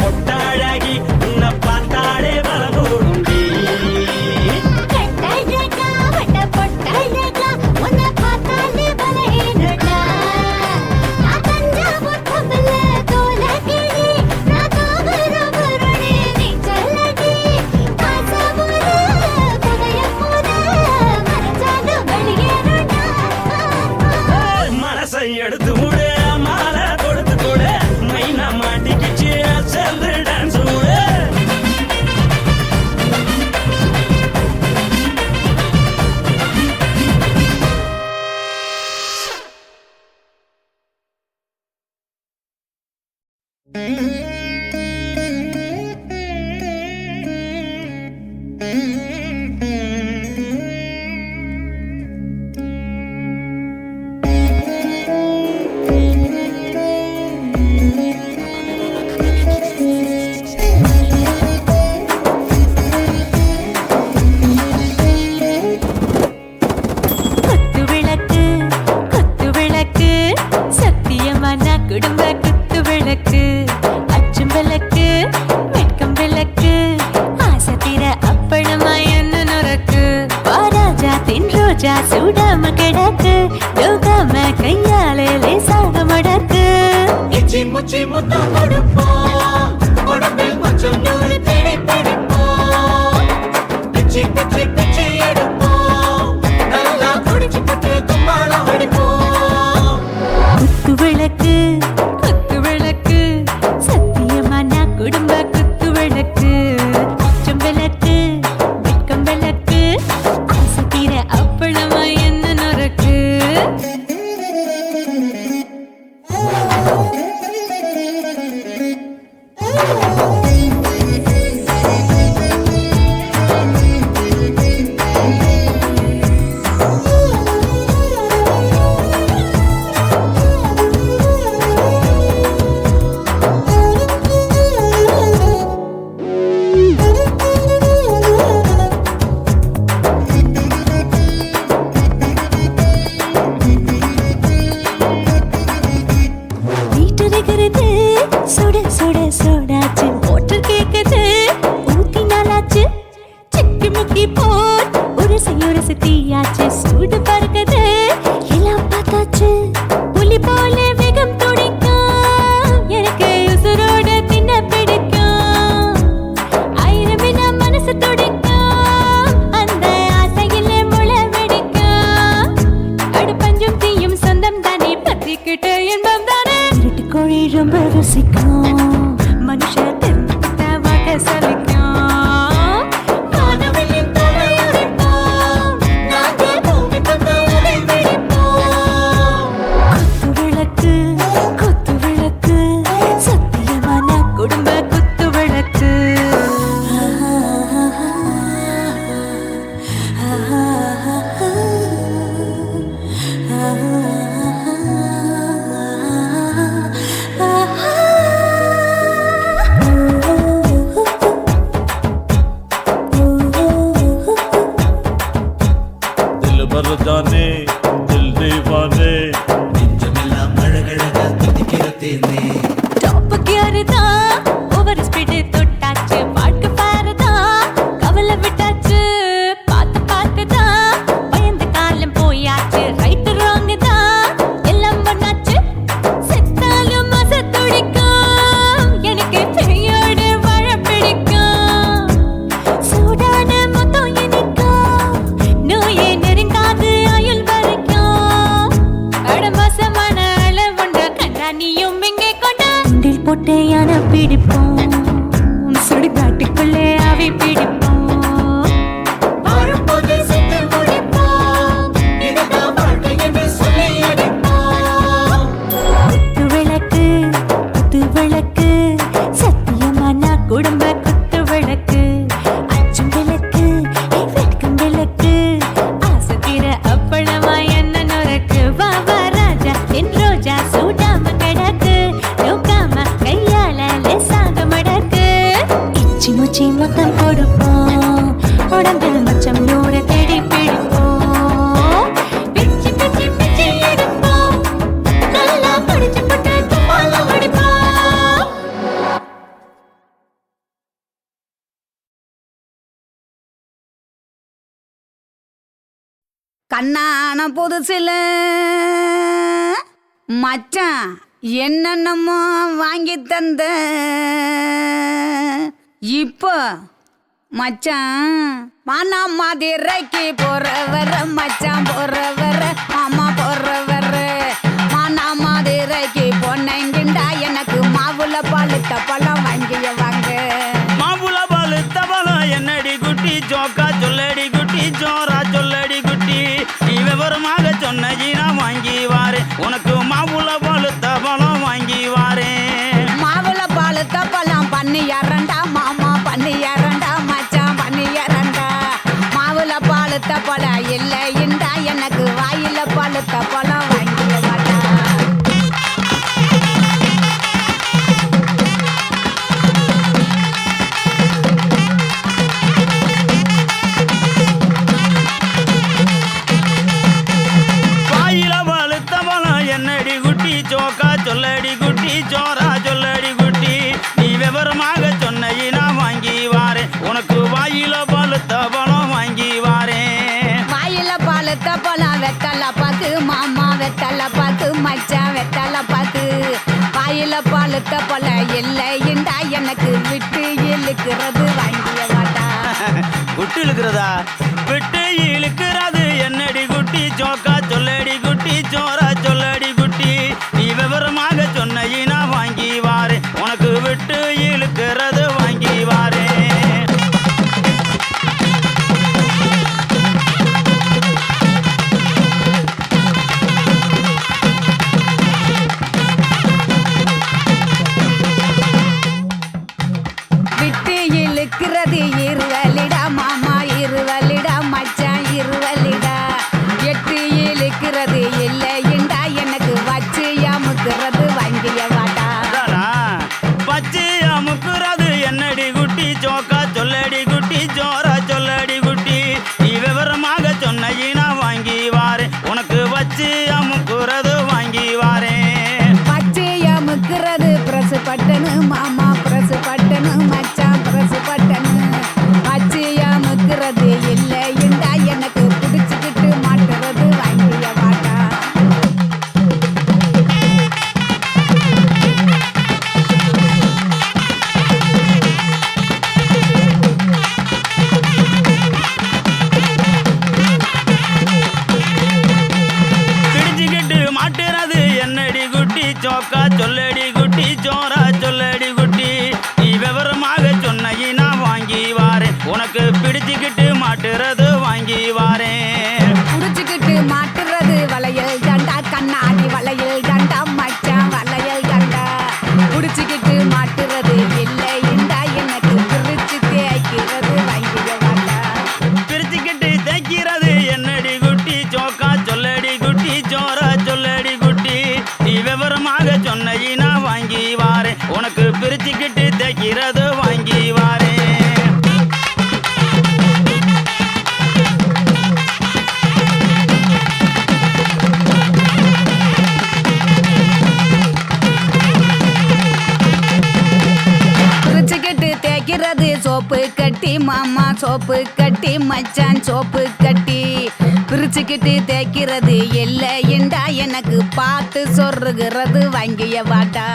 பொட்டாழகி உன்னை பார்த்தாலே பலகூடுண்டி கட்டழகா வட்ட பொட்டழகா உன்னை பார்த்தாலே பலகேடுடா நான் தஞ்சாவூர் கம்பல தோலகிழி நான் தாவரபரணி நீ சொல்லடி காசபுர புகைய போத மனசால வெளியேறுடா மனசை எடுத்து விடு மாலை கொடுத்து கொடு மைனா மாட்டிக்கிச்சு சேர்ந்து டான்ஸ் விடு குத்து விளக்கு சத்தியமான குடும்ப குத்து விளக்கு அச்சும் விளக்கு வெட்கம் விளக்கு ஆசை தீர அப்பளமா என்ன நுறக்கு வாராஜா தின் ரோஜா சூடாம கிடக்கு யோகாம கையாலே லேசாக மடக்கு இச்சி முச்சி முத்தம் கொடுப்போம் உடம்பில் கொஞ்சம் நூறு தேடி பிடிப்போம் பிச்சி பிச்சி பிச்சி எடுப்போம் நல்லா குடிச்சு பட்டு கும்மாளம் அடிப்போம் குத்து விளக்கு சத்தியமான குடும்ப குத்து விளக்கு அச்சம் விளக்கு வெட்கம் விளக்கு ஆசை தீர அப்பளமா என்ன நுறக்கு வீட்டுகிறது சுட சுட சோடாச்சு மோட்டர் கேக்குது ஊத்தி நாளாச்சு சிக்கி முக்கி போல் உரசி தீயாச்சு சூடு பறக்குது எல்லாம் பார்த்தாச்சு புலி போல வேகம் துடிக்கும் எனக்கு உசுரோட தின்ன பிடிக்கும் ஆயிரம் வினா மனசு துடிக்கும் அந்த ஆசையிலே முளை வெடிக்கும் அடுப்பஞ்சும் தீயும் சொந்தம் தானே பத்திக்கிட்டு இன்பம் தானே இருட்டு கோழி ரொம்ப ருசிக்கும் மனுஷ தெரிஞ்சுக்கிட்ட வாக்க சலிக்கும் காணவில்லின் தலை உடைப்போம் நாங்க பூமி தந்த உரை வெடிப்போம் குத்து விளக்கு சத்தியமான குடும்ப குத்து விளக்கு दिल भर जाने दिल दीवाने நெஞ்சமெல்லாம் அழகழகா துடிக்கிறதேனே டாப் கியர் தான் ஓவர் ஸ்பீட் தொட்டாச்சு பாட்டு பாரு தான் கவலை விட்டாச்சு பார்த்து தான் பயந்த காலம் போயாச்சு ரைட் ராங் தான் எல்லாம் பண்ணாச்சு செத்தாலும் மச துடிக்கும் எனக்கு பெரியோடு வாழ பிடிக்கும் சூடான மொத்தம் இனிக்கும் நோயே நெருங்காது ஆயுள் வரைக்கும் அடமோசமான அளவுண்ட கண்டா நீயும் இங்கே கொண்ட உண்டில் போட்டு யானை பிடிப்போம் சுடுகாட்டுக்குள்ளே அவை பிடிப்போம் வரும்போது செத்து முடிப்போம் இதுதான் வாழ்க்கை என்று சொல்லி அடிப்போம் குத்து விளக்கு சத்தியமான குடும்ப குத்து விளக்கு அச்சும் விளக்கு வெட்கம் விளக்கு ஆசை தீர அப்பளமா என்ன நுறக்கு வா ராஜா என் ரோஜா சூடாம கிடக்கு யோகாம கையால லேசாக மடக்கு இச்சி முச்சி மொத்தம் கொடுப்போம் உடம்பில் மச்சம் நூறு தேடி பிடிப்போம் பிச்சி பிச்சி பிச்சி எடுப்போம் நல்லா படிச்சு போட்டு கும்மாளம் அடிப்போம் கண்ணான புதுசில மச்சான் என்னென்னமோ வாங்கி தந்த இப்போ மச்சான் மானா மதுரைக்கு போறவர மச்சான் போறவர மாமா போறவர மானா மதுரைக்கு பொன்னங்கிண்டா எனக்கு மாவுல பழுத்த பழம் வாங்கிய வாங்க மாம்புல பழுத்த பழம் என்னடி குட்டி ஜோக்கா சொல்லடி குட்டி ஜோரா சொல்லடி குட்டி நீ விவரமாக சொன்னீனா வாங்கி வாரு உனக்கு மாம்புல பழுத்த பழம் வாங்கி வாரு மாவுல பழுத்த பழம் பண்ணியாரண்டா மாமா பண்ணியாரண்டா மச்சான் பண்ணியாரண்டா மாவுல பழுத்த பழம் இல்லைண்டா எனக்கு வாயில பழுத்த பழம் வாங்கிய மாட்டா வாயில பழுத்த பழம் என்னடி குட்டி ஜோக்கா சொல்லடி குட்டி ஜோரா சொல்லடி குட்டி நீ விவரமாக சொன்னீனா வாங்கி வாரு உனக்கு வாயில பழுத்த பழம் வாங்கி வாரேன் வாயில பழுத்த பழம் வெத்தலை பாக்கு மாமா வெத்தலை பாக்கு மச்சான் வெத்தலை பாக்கு வாயில பழுத்த பழம் இல்லைண்டா எனக்கு விட்டு இழுக்கிறது வாங்கிய மாட்டா விட்டு இழுக்கிறதா விட்டு இழுக்கிறது என்னடி குட்டி ஜோக்கா சொல்லடி குட்டி ஜோரா சொல்லடி குட்டி நீ விவரமாக சொன்னீனா வாங்கி வாரு உனக்கு விட்டு இழுக்கிறது வாங்கி வாரு விட்டு இழுக்கிறது இருவலிடா மாமா இருவலிடா மச்சான் இருவலிடா எட்டு இழுக்கிறது இல்லைண்டா எனக்கு வச்சு அமுக்கிறது வாங்கிய வாட்டா அதானா? பச்சை அமுக்குறது என்னடி குட்டி ஜோக்கா சொல்லடி குட்டி ஜோரா சொல்லடி குட்டி நீ விவரமாக சொன்னீனா வாங்கி வாரு உனக்கு வச்சு அமுக்குறது வாங்கி வாரேன் பச்சை அமுக்கிறது பிரசு பட்டனு மாமா பிரசு பட்டனு மச்சான் பிரசு பட்டனு பச்சை அமுக்கிறது இல்லைண்டா எனக்கு பிடிச்சுக்கிட்டு மாட்டுறது வாங்கிய வாட்டா பிடிச்சுக்கிட்டு மாட்டுறது என்னடி குட்டி ஜோக்கா சொல்லடி குட்டி ஜோரா சொல்லடி குட்டி நீ விவரமாக சொன்னீனா வாங்கி வாரு உனக்கு பிடிச்சுக்கிட்டு மாட்டுறது வாங்கி வாரேன் புடிச்சுக்கிட்டு மாட்டுறது வளையல் தண்டா கண்ணாடி வளையல் தண்டா மச்சான் வளையல் தண்டா புடிச்சுக்கிட்டு மாட்டுறது இல்லைண்டா எனக்கு பிரிச்சு தேய்க்கிறது வாங்கிய வாட்டா பிரிச்சுக்கிட்டு தைக்கிறது என்னடி குட்டி ஜோக்கா சொல்லடி குட்டி ஜோரா சொல்லடி குட்டி நீ விவரமாக சொன்னீனா வாங்கி வாரு உனக்கு பிரிச்சுக்கிட்டு தைக்கிறது வாங்கி வாரேன் பிரிச்சுக்கிட்டு தேய்க்கிறது சோப்பு கட்டி மாமா சோப்பு கட்டி மச்சான் சோப்பு கட்டி பிரிச்சுக்கிட்டு தேய்க்கிறது இல்லைண்டா எனக்கு பார்த்து சொருகிறது வாங்கிய வாட்டா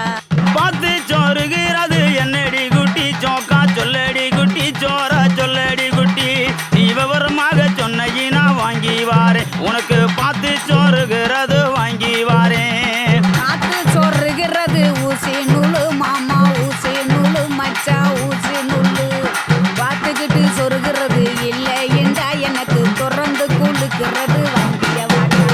பார்த்து சோறுகிறது என்னடி குட்டி ஜோக்கா சொல்லடி குட்டி ஜோரா சொல்லடி குட்டி நீ விவரமாக சொன்னீனா வாங்கி வாரு உனக்கு பார்த்து சோறுகிறது வாங்கி வாரேன் பார்த்து சொருகிறது ஊசி நூலு மாமா ஊசி நூலு மச்சான் ஊசி நூலு பார்த்துக்கிட்டு சொருகிறது இல்லைண்டா எனக்கு தொடர்ந்து குளுக்கிறது வாங்கிய வாட்டா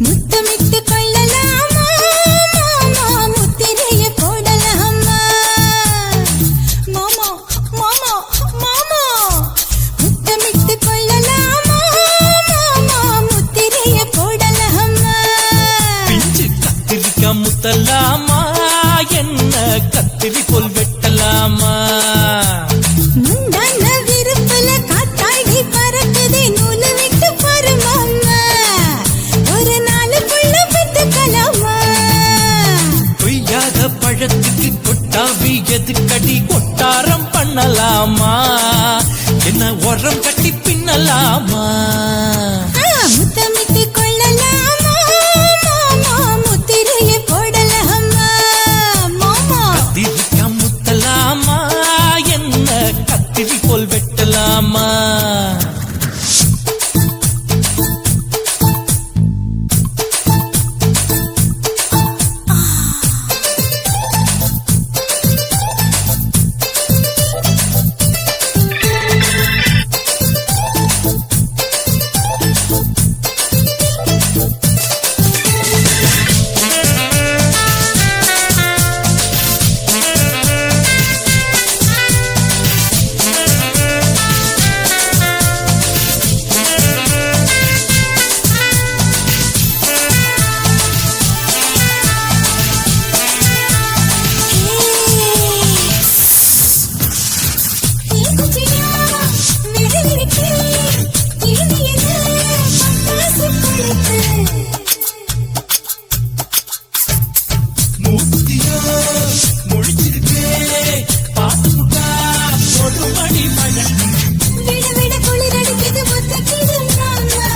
முத்தமிட்டு கொள்ளலாமா மாமா முத்திரைய போடலாமா மாமா மாமா மாமா முத்தமிட்டு கொள்ளலாமா மாமா முத்திரைய போடலாமா பிஞ்சு கத்திரிக்காய் முத்தலாமா என்ன கத்திரி போல் வெட்டலாமா முந்தான விருப்பல காத்தாடி பறக்குதே நூலு விட்டு பாரு மாமா ஒரு நாளுக்குள்ள பெத்துக்கலாமா கொய்யாத பழத்துக்கு கொட்டாவி எதுக்கடி கொட்டாரம் பண்ணலாமா என்ன உரம் கட்டி பின்னலாமா முத்தமிட்டு கொள்ளலாமா மாமா முத்திரைய போடலாமா மாமா கத்திரிக்காய் முத்தலாமா என்ன கத்திரி போல் வெட்டலாமா மூத்தியோ முடிச்சிருக்கே பாத்துக்கா ஒரு மணி மழை விட விட குளிர் அடிக்குது ஒத்தக்கிது மாமா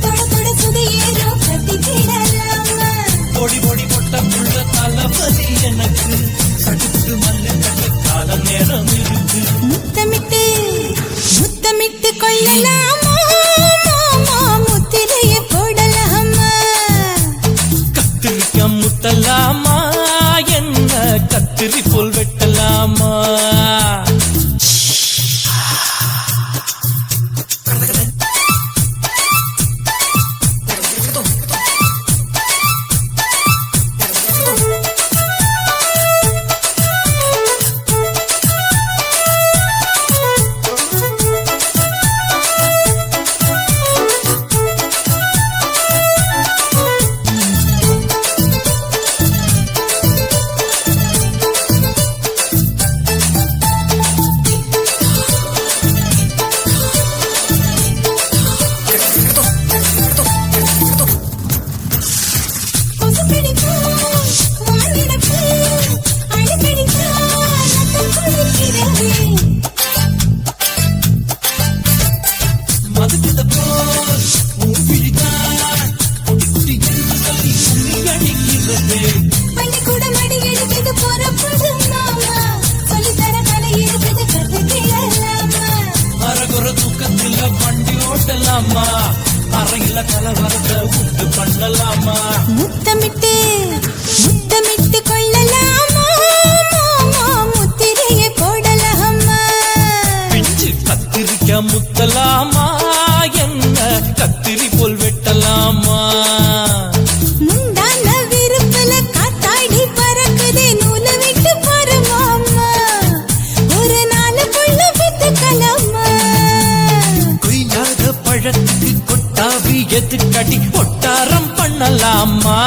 தொட தொட சுதையேறோ கத்திக்கிடலாமா பொடி பொடி பொட்ட புள்ள தளபதி எனக்கு கடுத்து மல்லு கட்ட கால நேரம் இருக்கு முத்தமிட்டு முத்தமிட்டு கொள்ளலாமா மாமா முத்திரைய போடலாமா கத்திரிக்காய் முத்தலாமா என்ன கத்திரி போல் வெட்டலாமா மதுக்கிட்ட போல் மூவிழிதான் குட்டி குட்டி சொல்லி கும்மி அடிக்கிறது பள்ளிக்கூட மடி எடுக்குது போறப்பது மாமா சொல்லித்தர கலை இருக்குது கத்துக்கிடலாமா அரகுற தூக்கத்துல வண்டி ஓட்டலாமா அறையில கலவரத்தை உண்டு பண்ணலாமா முத்தமிட்டு முத்தமிட்டு கொள்ளலாமா மாமா முத்திரைய போடலாமா பிஞ்சு கத்திரிக்காய் முத்தலாமா என்ன கத்திரி போல் வெட்டலாமா முந்தான விருப்பல காத்தாடி பறக்குதே நூலு விட்டு பாரு மாமா ஒரு நாளுக்குள்ள பெத்துக்கலாமா கொய்யாத பழத்துக்கு கொட்டாவி எதுக்கடி கொட்டாரம் பண்ணலாமா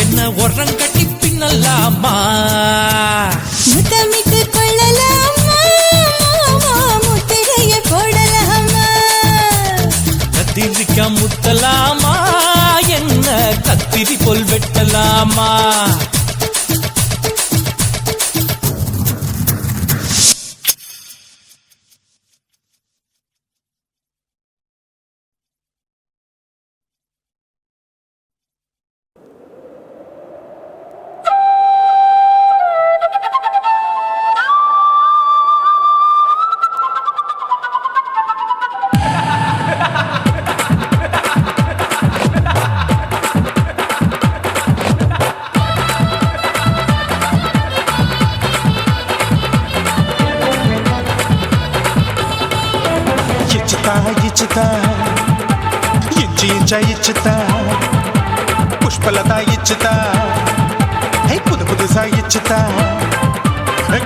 என்ன உரம் கட்டி பின்னலாமா முத்தமிட்டு கொள்ளலாமா மாமா முத்திரைய போடலாமா கத்திரிக்காய் முத்தலாமா என்ன கத்திரி போல் வெட்டலாமா இச்சுதா இச்சுதா இஞ்சி இஞ்சா இச்சுதா புஷ்பலதா இச்சுதா புது புதுசா இச்சுதா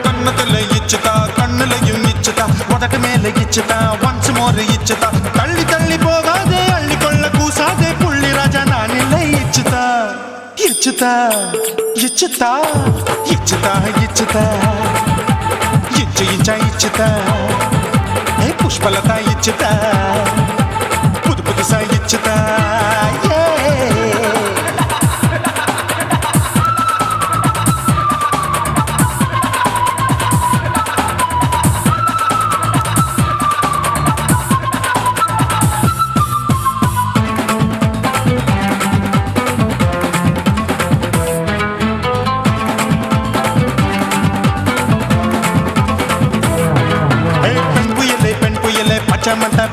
கண்ணத்துல இச்சுதா கண்ணுலையும் இச்சுதா உதட்டு மேல இச்சுதா ஒன்ஸ் மோர் இச்சுதா தள்ளி தள்ளி போகாதே அள்ளி கொள்ள கூசாதே புள்ளி ராஜா நான் இல்லை இச்சுதா இச்சுதா இச்சுதா இச்சுதா இச்சுதா இச்சு இஞ்சா இச்சுதா புஷ்பலதா இச்சுதா புது புதுசா இச்சுதா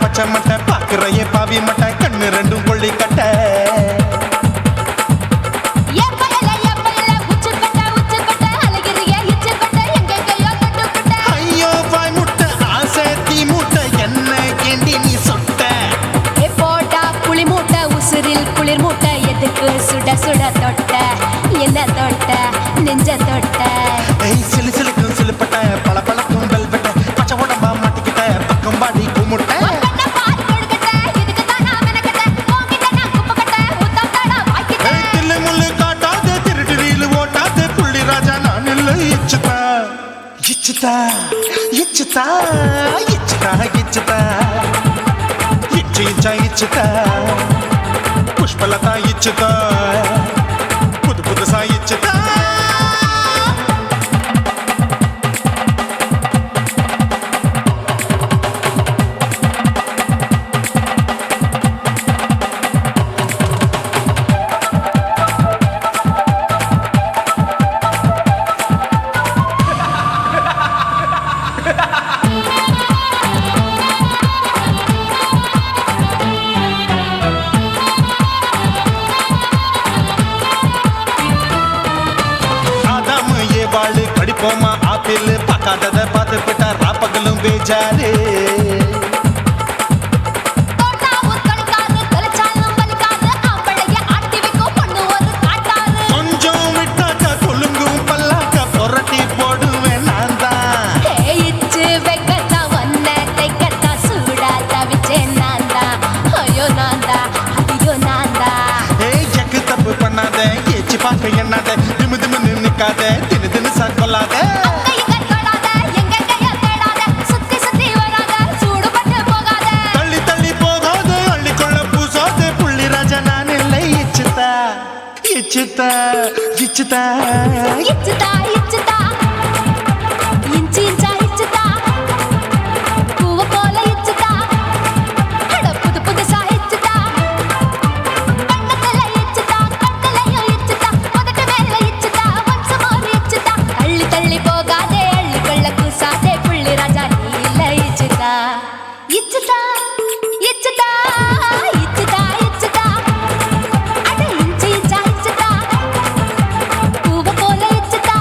பச்சை மட்டை பாக்குறையே பாவி மட்டை கண்ணு ரெண்டும் கொள்ளி கட்ட ஐயோ வாய் முட்டை ஆசை தீ மூட்டை என்ன ஏண்டி நீ சொட்ட போட்டா புளி மூட்டை உசுரில் குளிர் மூட்டை எதுக்கு சுட சுட தொட்ட என்ன தொட்ட நெஞ்ச தொட்ட சிலு சிலுக்கும் சிலுப்பட்ட பல பழக்கும் வெல்வெட்ட பச்சை உடம்பா மாட்டிக்கிட்ட பக்கம் பாடி குமுட்ட இச்சுதா இச்சுதா இச்சுதா இச்சுதா இச்சு இச்சா இச்சுதா புஷ்பலதா இச்சுதா புது புதுசா இச்சுதா வாழு கடிப்போமா ஆப்பிள் பார்க்காதத பார்த்து விட்டா ராப்பகலும் பேஜாரு கொஞ்சம் விட்டாக்க கொலுங்கும் பல்லாக்க புரட்டி போடுவேன் நான் தான் இச்சு வைக்கத்தான் வந்த தைக்கத்தான் சூடா தவிச்சேன் நான் தான் ஐயோ நான் தான் ஐயோ நான் தான் எக்கு தப்பு பண்ணாத ஏச்சு பார்க்க எண்ணாத திமு திமுன்னு நிக்காத தினு தினு கொள்ளாத தள்ளி தள்ளி போகாத அள்ளி கொள்ள பூசாத புள்ளி ராஜா நான் இல்லை இச்சுதா இச்சுதா இச்சுதா இச்சுதா இச்சுதா இஞ்சி இஞ்சா இச்சுதா பூவ போல இச்சுதா புது புதுசா இச்சுதா கண்ணத்துல இச்சுதா கண்ணுலயும் இச்சுதா உதட்டு மேல இச்சுதா ஒன்ஸ் மோர் இச்சுதா தள்ளி தள்ளி போகாதே அள்ளி கொள்ள கூசாதே புள்ளி ராஜா நீ இல்ல இச்சுதா இச்சுதா இச்சுதா இச்சுதா இச்சுதா அட இஞ்சி இஞ்சா இச்சுதா பூவ போல இச்சுதா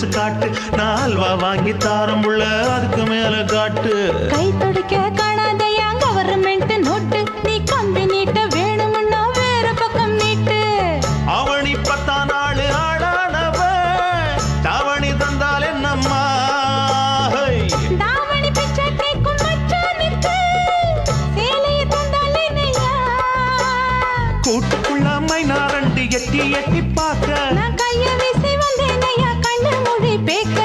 கொலுசு காட்டு, நான் அல்வா வாங்கி தாரம் புள்ள அதுக்கு மேல காட்டு. கை துடிக்க காணாதையா கவர்மெண்ட் நோட்டு, நீ கம்பி நீட்ட வேணும்னா வேற பக்கம் நீட்டு. அவனி 10 நாள் ஆடானவ தாவணி தந்தால் என்னம்மா? தாவணி பிச்சை கேக்கும் மச்சானுக்கு சேலையை தந்தால் என்னையா? கூட்டுக்குள்ள மைனா ரெண்டு எட்டி எட்டி பார்க்க, நான் கைய வீசி வந்தேனையா கண்ணு மொழி பேக்க.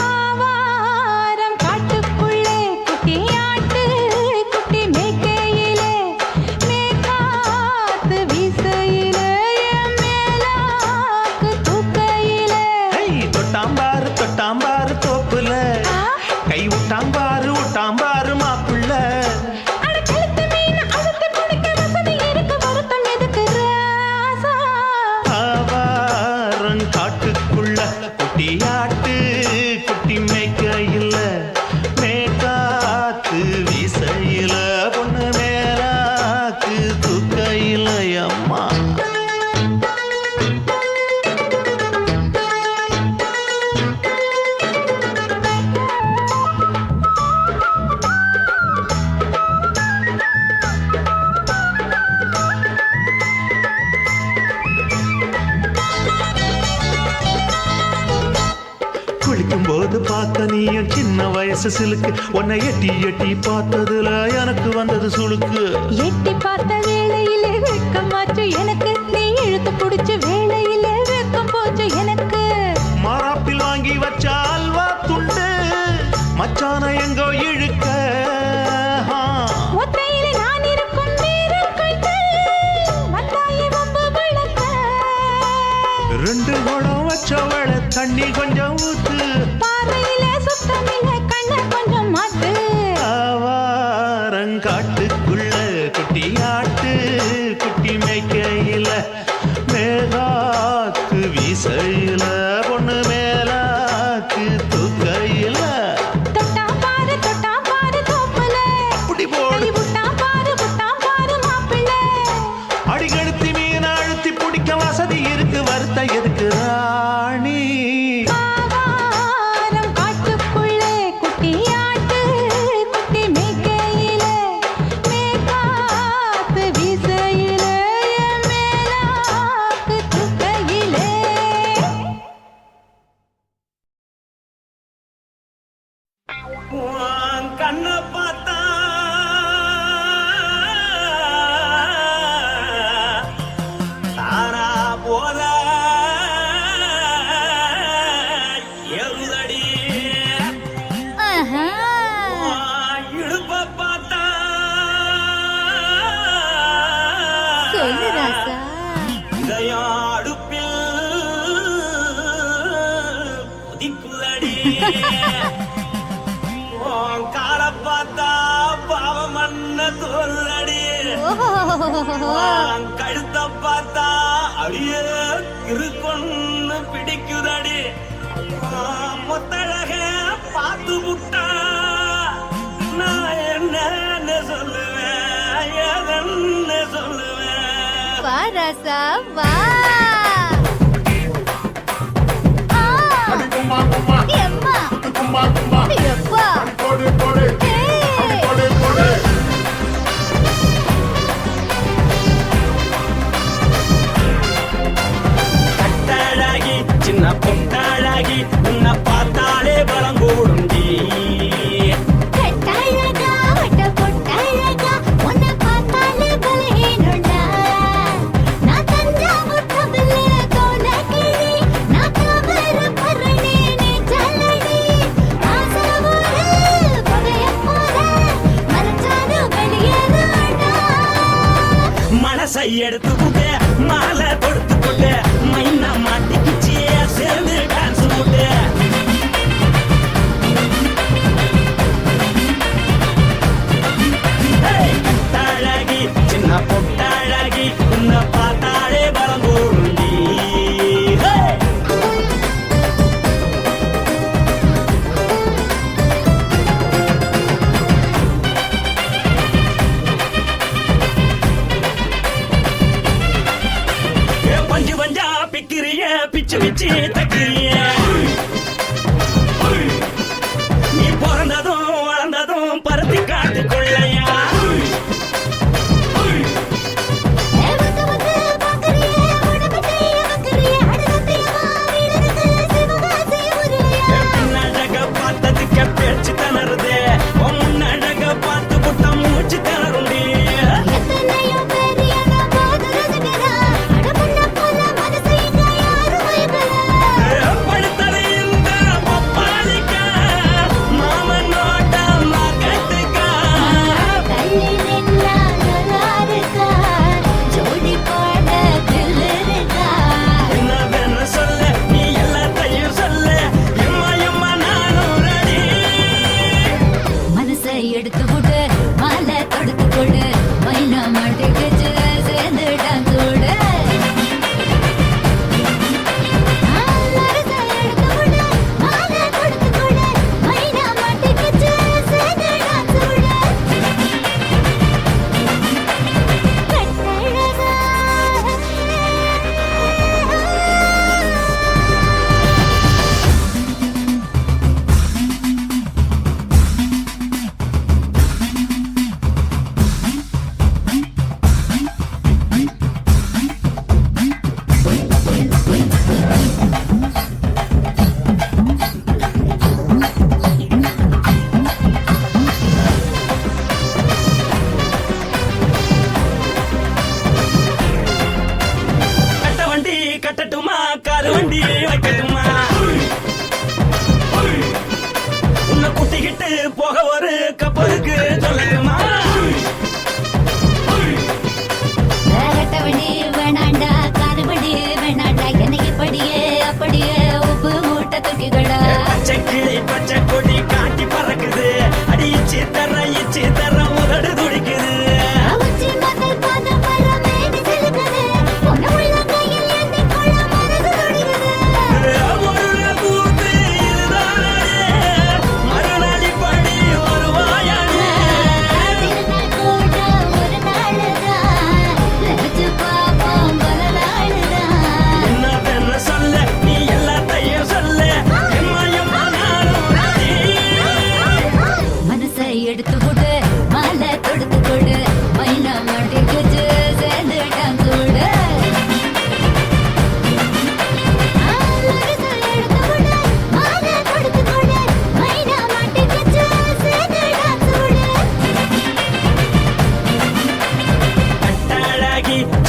ஆவாரம் காட்டுக்குள்ளே குட்டி ஆட்டு குட்டி மேய்க்கையிலே, மேற்காத்து வீசையிலே, என் மேலாக்கு தூக்கையிலே. தொட்டாம்பாரு தோப்புல, கை விட்டாம்பாரு மாப்புள்ள. அட கழுத்து மீன் அழுத்து குடிக்க வசதி இருக்கு, வருத்தம் எதுக்கு ராசா? ஆவாரம் காட்டுக்குள்ள குட்டியாட்டு குட்டி மேய்க்கையில, மேற்காத்து வீசையில, பொண்ணு மேலாக்கு தூக்கையில அம்மா. குளிக்கும் போது பார்த்த நீயும் சின்ன வயசு சிலுக்கு, உன்னை எட்டி எட்டி பார்த்ததுல எனக்கு வந்தது சுளுக்கு. எட்டி பார்த்த வேளையிலே வெட்கமாச்சு எனக்கு, நீ இழுத்து புடிச்சு வேளையிலே வெட்கம் போச்சு எனக்கு. மாறாப்பில் வாங்கி வச்ச அல்வா துண்டு மச்சான எங்கோ இழுக்க. ஒத்தையிலே நான் இருக்கும் நேரம் கண்டு வந்தாயே வம்பு விளக்க. 2 குடம் வச்சவள தண்ணி கொஞ்சம் ஊத்து, பார்வையிலே சுத்தமில்லை கண்ண கொஞ்சம் மாத்து. ஆவாரங்காட்டுக்குள்ள குட்டியாட்டு குட்டி மேய்க்கையில, மேலாக்கு வீசையில, பொண்ணு மேலாக்கு தூக்கையில. தொட்டாம் பாரு தோப்புல, அப்படி போடு. கை விட்டாம் பாரு மாப்பிள்ளை. அடிகழுத்தி மீன் அழுத்தி பிடிக்க வசதி இருக்கு, வருத்த எதுக்கு ராணி? ஆவாரம் காட்டுக்குள்ளே குட்டியாட்டு குட்டி மேய்க்கையிலே, மேற்காத்து வீசையிலே, என் மேலாக்கு தூக்கையிலே. கண்ண பார்த்தா தானா போத எருதடி, ஆஹா. இடுப்ப பார்த்தா சொல்லு ராசா. இதயம் அடுப்பில் கொதிக்குதடி. கால பார்த்தா பாவம் மண்ண தோறுதடி. கழுத்த பார்த்தா அடியே இருக்குன்னு பிடிக்குதடி. முத்தழக பார்த்து விட்டா நான் என்ன சொல்லுவேன், ஏதன்னு சொல்லுவேன். வா ராசா வா. ஆ. எம்மா. எப்பா. ஏய். கட்டழகி சின்ன பொட்டழகி உன்னை பார்த்தாலே பலம் கூடுண்டி. கட்டழகா, வட்ட பொட்டழகா, உன்னை பார்த்தாலே பலஹீனம்டா. நான் தஞ்சாவூர் தபில கோலக்கிளி, நான் கவர பரணி நீ ஜல்லடி. ஆசைவூரு புகைய போல மறைச்சாலும் வெளியேறாடா. மனசை எடுத்து புட்டு மாலை கொடுத்து புட்டு மைனா மாட்டிக்கிச்சு சேர்ந்து டான்ஸ் போட்டு. கட்டழகி சின்ன பொட்டழகி உன்னை பார்த்தாலே பலம் கூடுண்டி. பஞ்சு பஞ்சா பிக்கிறிய பிச்சு பிச்சு தக்கிறிய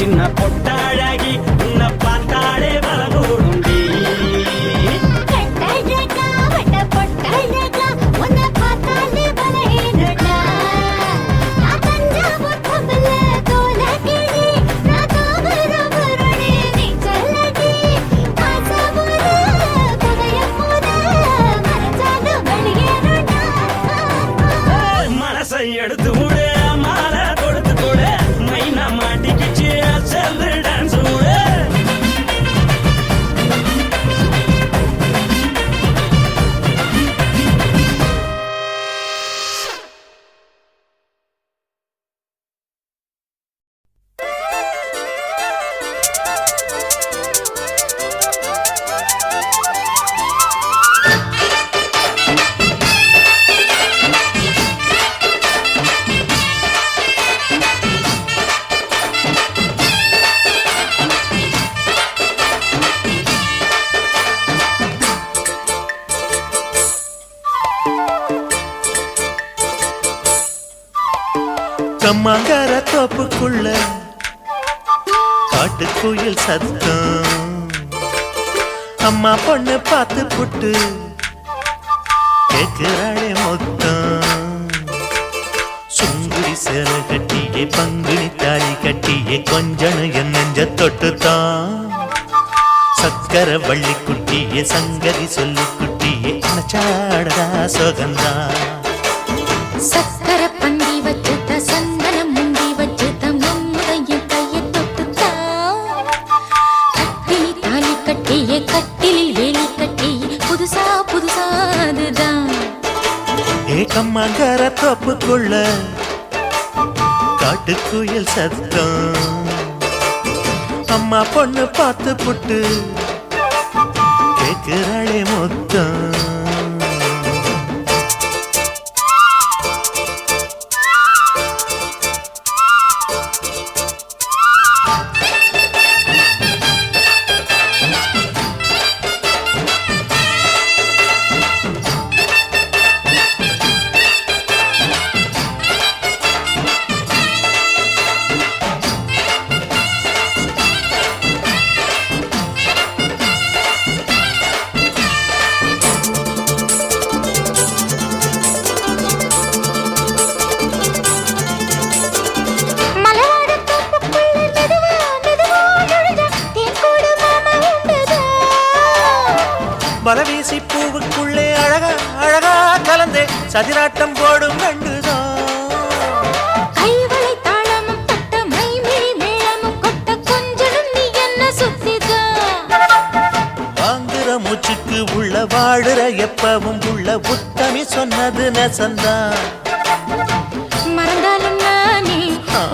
சின்ன பொட்டாழகி உன்னை பார்த்தாலே பலகூடுண்டி கட்டழகா வட்ட பொட்டழகா உன்னை பார்த்தாலே பலகீனடா நான் தஞ்சாவூர் கம்பல தோலகிரி நான் தாமரபரணி நீ சொல்லடி ஆசைமுற கதையமுற மறைச்சாலும் வெளியேறடா மனசை எடுத்து விடு மாலை கொடுத்து கொடு மைனா மாட்டிக்கிச்சு சேர்ந்து டான்ஸ் விடு கம்மாங்கார தோப்புக்குள்ள காட்டுக்குயில் சத்தம் அம்மா பொண்ணு பார்த்து புட்டு கேக்குறாளே மொத்தம் சுங்குடி சேலை கட்டியே பங்குனி தாலி கட்டியே கொஞ்சனு என் நெஞ்ச தொட்டுத்தான் சக்கர வள்ளி குட்டியே சங்கதி சொல்லு குட்டியே நச்சாடதா சோகந்தான் சக்கர பந்தி வச்சுட்ட சந்தனம் முந்தி வச்சுட்ட மம்முதையும் கையை தொட்டுத்தா கட்டிலி தாலி கட்டியே கட்டிலில் வேலி கட்டியே புதுசா புதுசா அதுதான் ஏகம்மாங்கார தோப்புக்குள்ள காட்டுக்குயில் சத்தம் அம்மா பொண்ணு பார்த்து புட்டு கேக்குறாளே மொத்தம் மலவீசி பூவுக்குள்ளே அழகா அழகா கலந்தே சதிராட்டம் போடும் கண்டுதான் கைவளை தாளமும் தட்ட மைமிழி மேளமும் கொட்ட கொஞ்சனும் நீ என்ன சுத்திதான் வாங்குற மூச்சுக்கு உள்ள வாடுற எப்பவும் உள்ள உத்தமி சொன்னது நெசந்தான் மறந்தாலும் நானே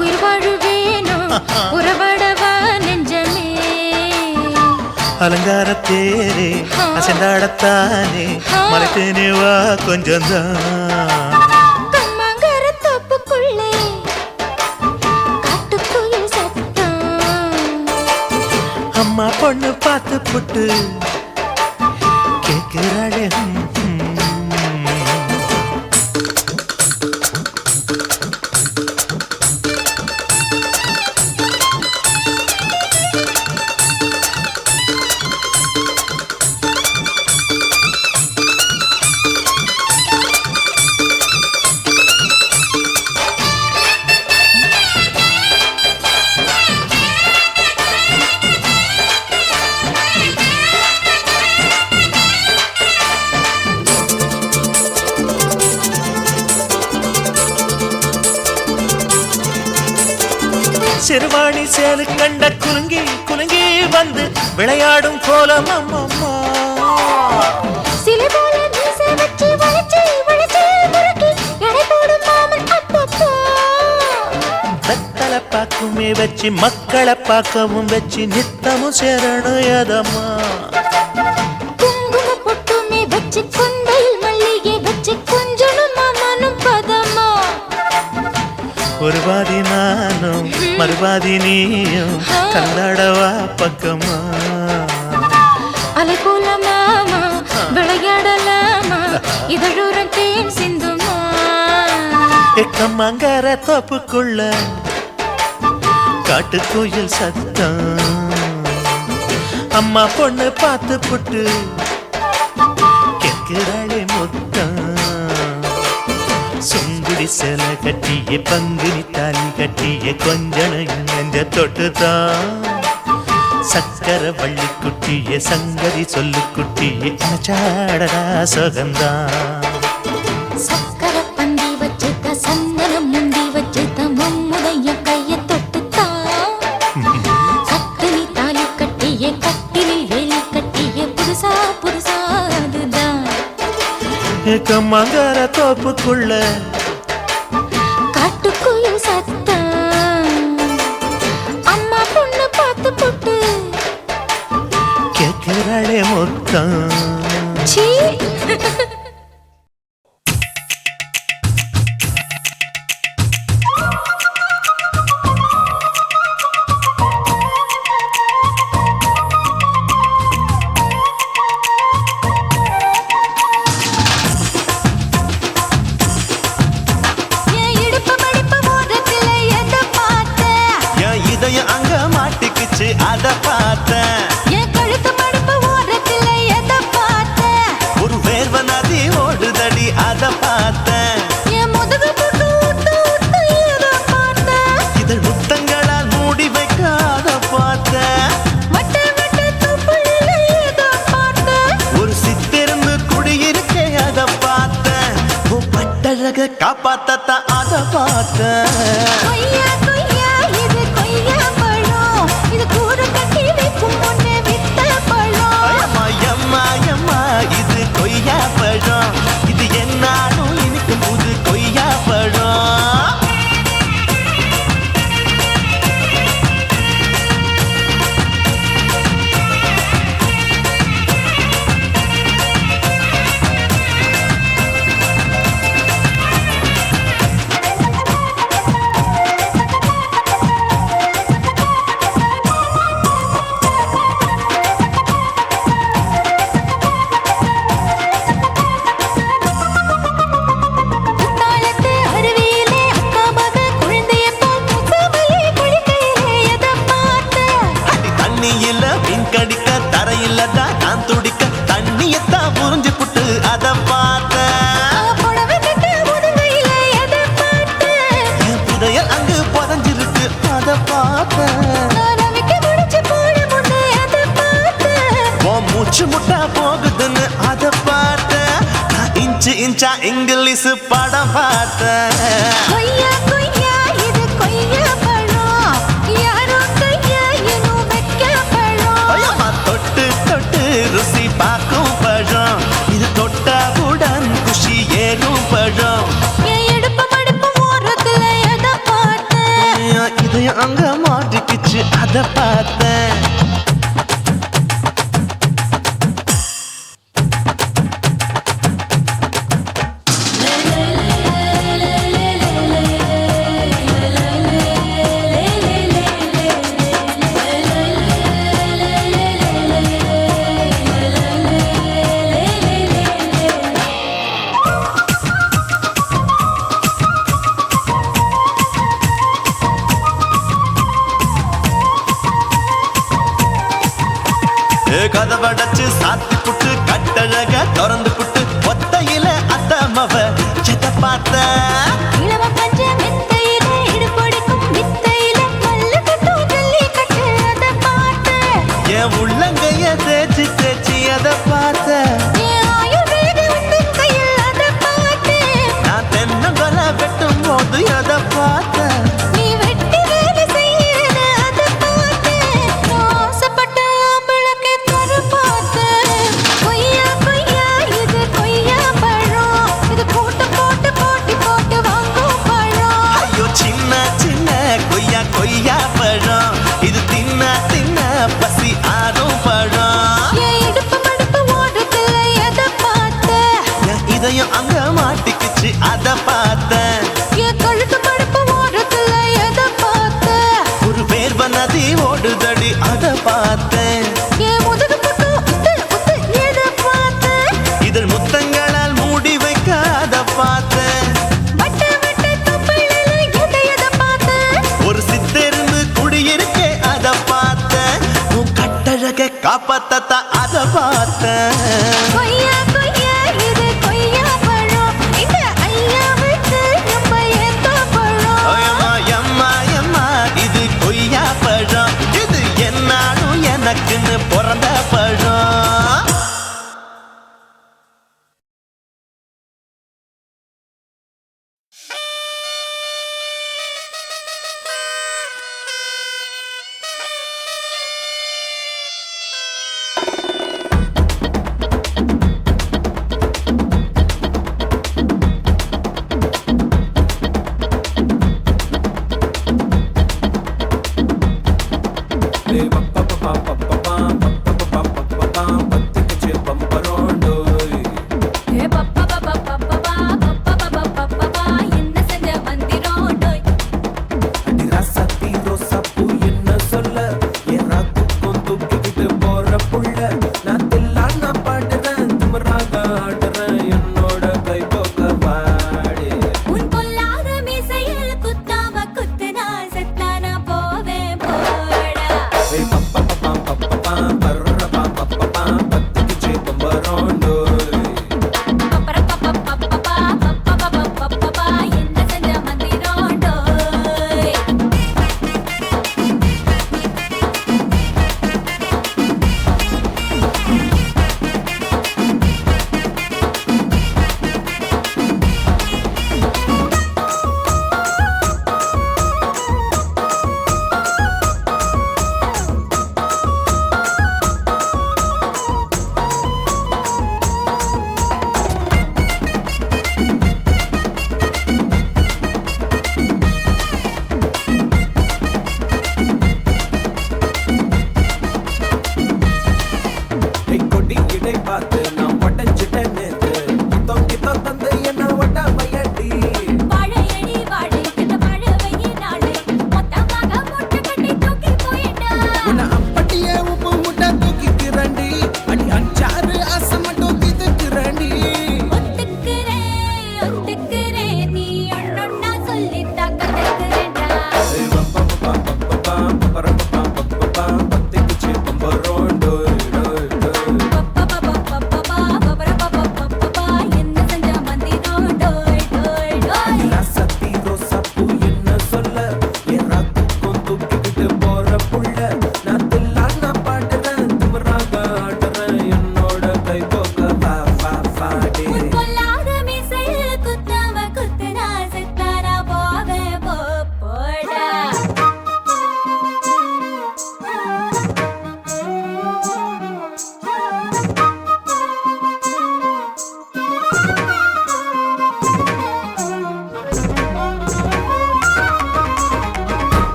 உயிர் வாழுவேனோ உறவாடவா நெஞ்சமே அலங்கார தேரே அசைந்தாடத்தானே மலைத்தேனே வா கொஞ்சம்தான் கம்மாங்கார தோப்புக்குள்ளே காட்டுக்குயில் சத்தம் அம்மா பொண்ணு பார்த்து புட்டு கேக்குறாளே சிறுவாணி சேலு கண்ட குலுங்கி குலுங்கி வந்து விளையாடும் கோலம் அம்மம்மா சிலை போல மீசை வச்சு வளைச்சு வளைச்சு முறுக்கி எடை போடும் மாமன் அப்பப்பா வெத்தலை பாக்குமே வச்சு மக்களை பார்க்கவும் வச்சு நித்தமும் சேரணும் எதம்மா குங்கும பொட்டுமே வச்சு கொண்டையில் மல்லிகை வச்சு கொஞ்சனும் மாமனும் பதமா ஒரு பாதி நானும் மறுபாதி நீயும் கல்லாடவா பக்கமா அலை போல மாமா விளையாடலாமா இதழூரம் தேன் சிந்துமா எக்கம்மாங்கார தோப்புக்குள்ள காட்டுக்குயில் சத்தம் அம்மா பொண்ணு பார்த்து புட்டு கேட்கிறாளே முத்தம் சுங்குடி சேல கட்டிய பங்குனி தாலி கட்டிய கொஞ்சனையும் நெஞ்ச தொட்டுதான் சக்கர வள்ளி குட்டிய சங்கதி சொல்லு குட்டிய அச்சாடடா சுகந்தான் சக்கர பந்தி வச்சுட்ட சந்தனம் முந்தி வச்சுட்ட மம்முடைய கைய தொட்டுத்தான் கட்டினி தாலி கட்டிய கட்டிலில் வேலி கட்டிய புதுசா புதுசா அதுதான் கம்மங்கர தோப்புக்குள்ள காட்டுக்குயில் சத்தம் அம்மா பொண்ணு பார்த்து போட்டு கேட்கிறாளே முத்தம் சீ என் இடுப்பு மடிப்பு ஓரத்துல எதை பார்த்தேன் என் இதயம் அங்க மாட்டிக்குச்சு அத பார்த்தேன் என் கழுத்து மடிப்பு ஓரத்துல எதை பார்த்தேன் ஒரு வேர்வ நதி ஓடுதடி அத பார்த்தேன் என் முதுகு புட்டு ஊத்து ஊத்து எதை பார்த்தேன் இதழ் முத்தங்களால் மூடி வைக்க அத பார்த்தேன் வட்ட வட்ட துப்புல எதை பார்த்தேன் ஒரு சித்திருந்து குடியிருக்கே அத பார்த்தேன் உன் பட்டழக காப்பாத்தத்தான் அத பார்த்தேன் கொய்யா கொய்யா இது கொய்யா பழம் இது கூட கட்டி வைக்கும் முன்னே வித்த பழம் அம்மா எம்மா எம்மா இது கொய்யா பழம் இது என்னாலும் இனிக்கும் புது கொய்யா பழம் குத்தாலத்து அருவியிலே அக்கா மக குழந்தைய போல் முகமையே குளிக்கையிலே எதை பார்த்தேன் அடி தண்ணியில மீன் கடிக்க தரையில தான் நான் துடிக்க தண்ணியத்தான் புரிஞ்சு புட்டு அத பார்த்தேன் புடவை கட்டு முதுகையிலே எதை பார்த்தேன் என் புதையல் அங்கு புதஞ்சிருக்கு அத பார்த்தேன் நான் அவிக்க முடிச்சு போட முன்னே எதை பார்த்தேன் உன் மூச்சு முட்டா போகுதுன்னு அத பார்த்தேன் நான் இன்ச்சு இன்ச்சா இங்கிலீஷ் படம் பார்த்தேன் கொய்யா கொய்யா இது கொய்யா பழம் யாரோ கையா இன்னும் வைக்க பழம் ஐயம்மா தொட்டு தொட்டு ருசி பார்க்கும் பழம் இது தொட்டாவுடன் குஷி ஏறும் பழம் என் இடுப்பு மடிப்பு ஓரத்துல எதை பார்த்தேன் என் இதயம் அங்க மாட்டிக்கிச்சு அத பார்த்தேன் கதவடைச்சு சாத்தி புட்டு கட்டழக திறந்து புட்டு ஒத்தையில அத்தமவ செத்த பார்த்த இளவ பஞ்ச மெத்தையிலே இடுப்பொடிக்கும் வித்தையிலே மல்லு கட்டும் ஜல்லி கட்டு அதை பார்த்தேன் என் உள்ளங்கைய தேய்ச்சி தேய்ச்சி அத பார்த்த என் ஆயுர்வேத உந்தன் கையில் அதை பார்த்தேன் நான் தென்னங்கொலை வெட்டும் போது அத பார்த்த நீ வெட்டி வேலை செய்யறது அதை பார்த்தேன் நான் ஆசைப்பட்ட ஆம்பளுக்கு தர பார்த்தேன் கொய்யா கொய்யா இது கொய்யா பழம் இது போட்டு போட்டு போட்டி போட்டு வாங்கும் பழம் அப்பத்தத்த அத பார்த்தேன். கொய்யா கொய்யா இது கொய்யா பழம் இந்த ஐயாவுக்கு ரொம்ப ஏத்த பழம் அம்மா எம்மா எம்மா இது கொய்யா பழம், இது என்னாலும் எனக்குன்னு பிறந்த பழம். Ba ba ba ba ba ba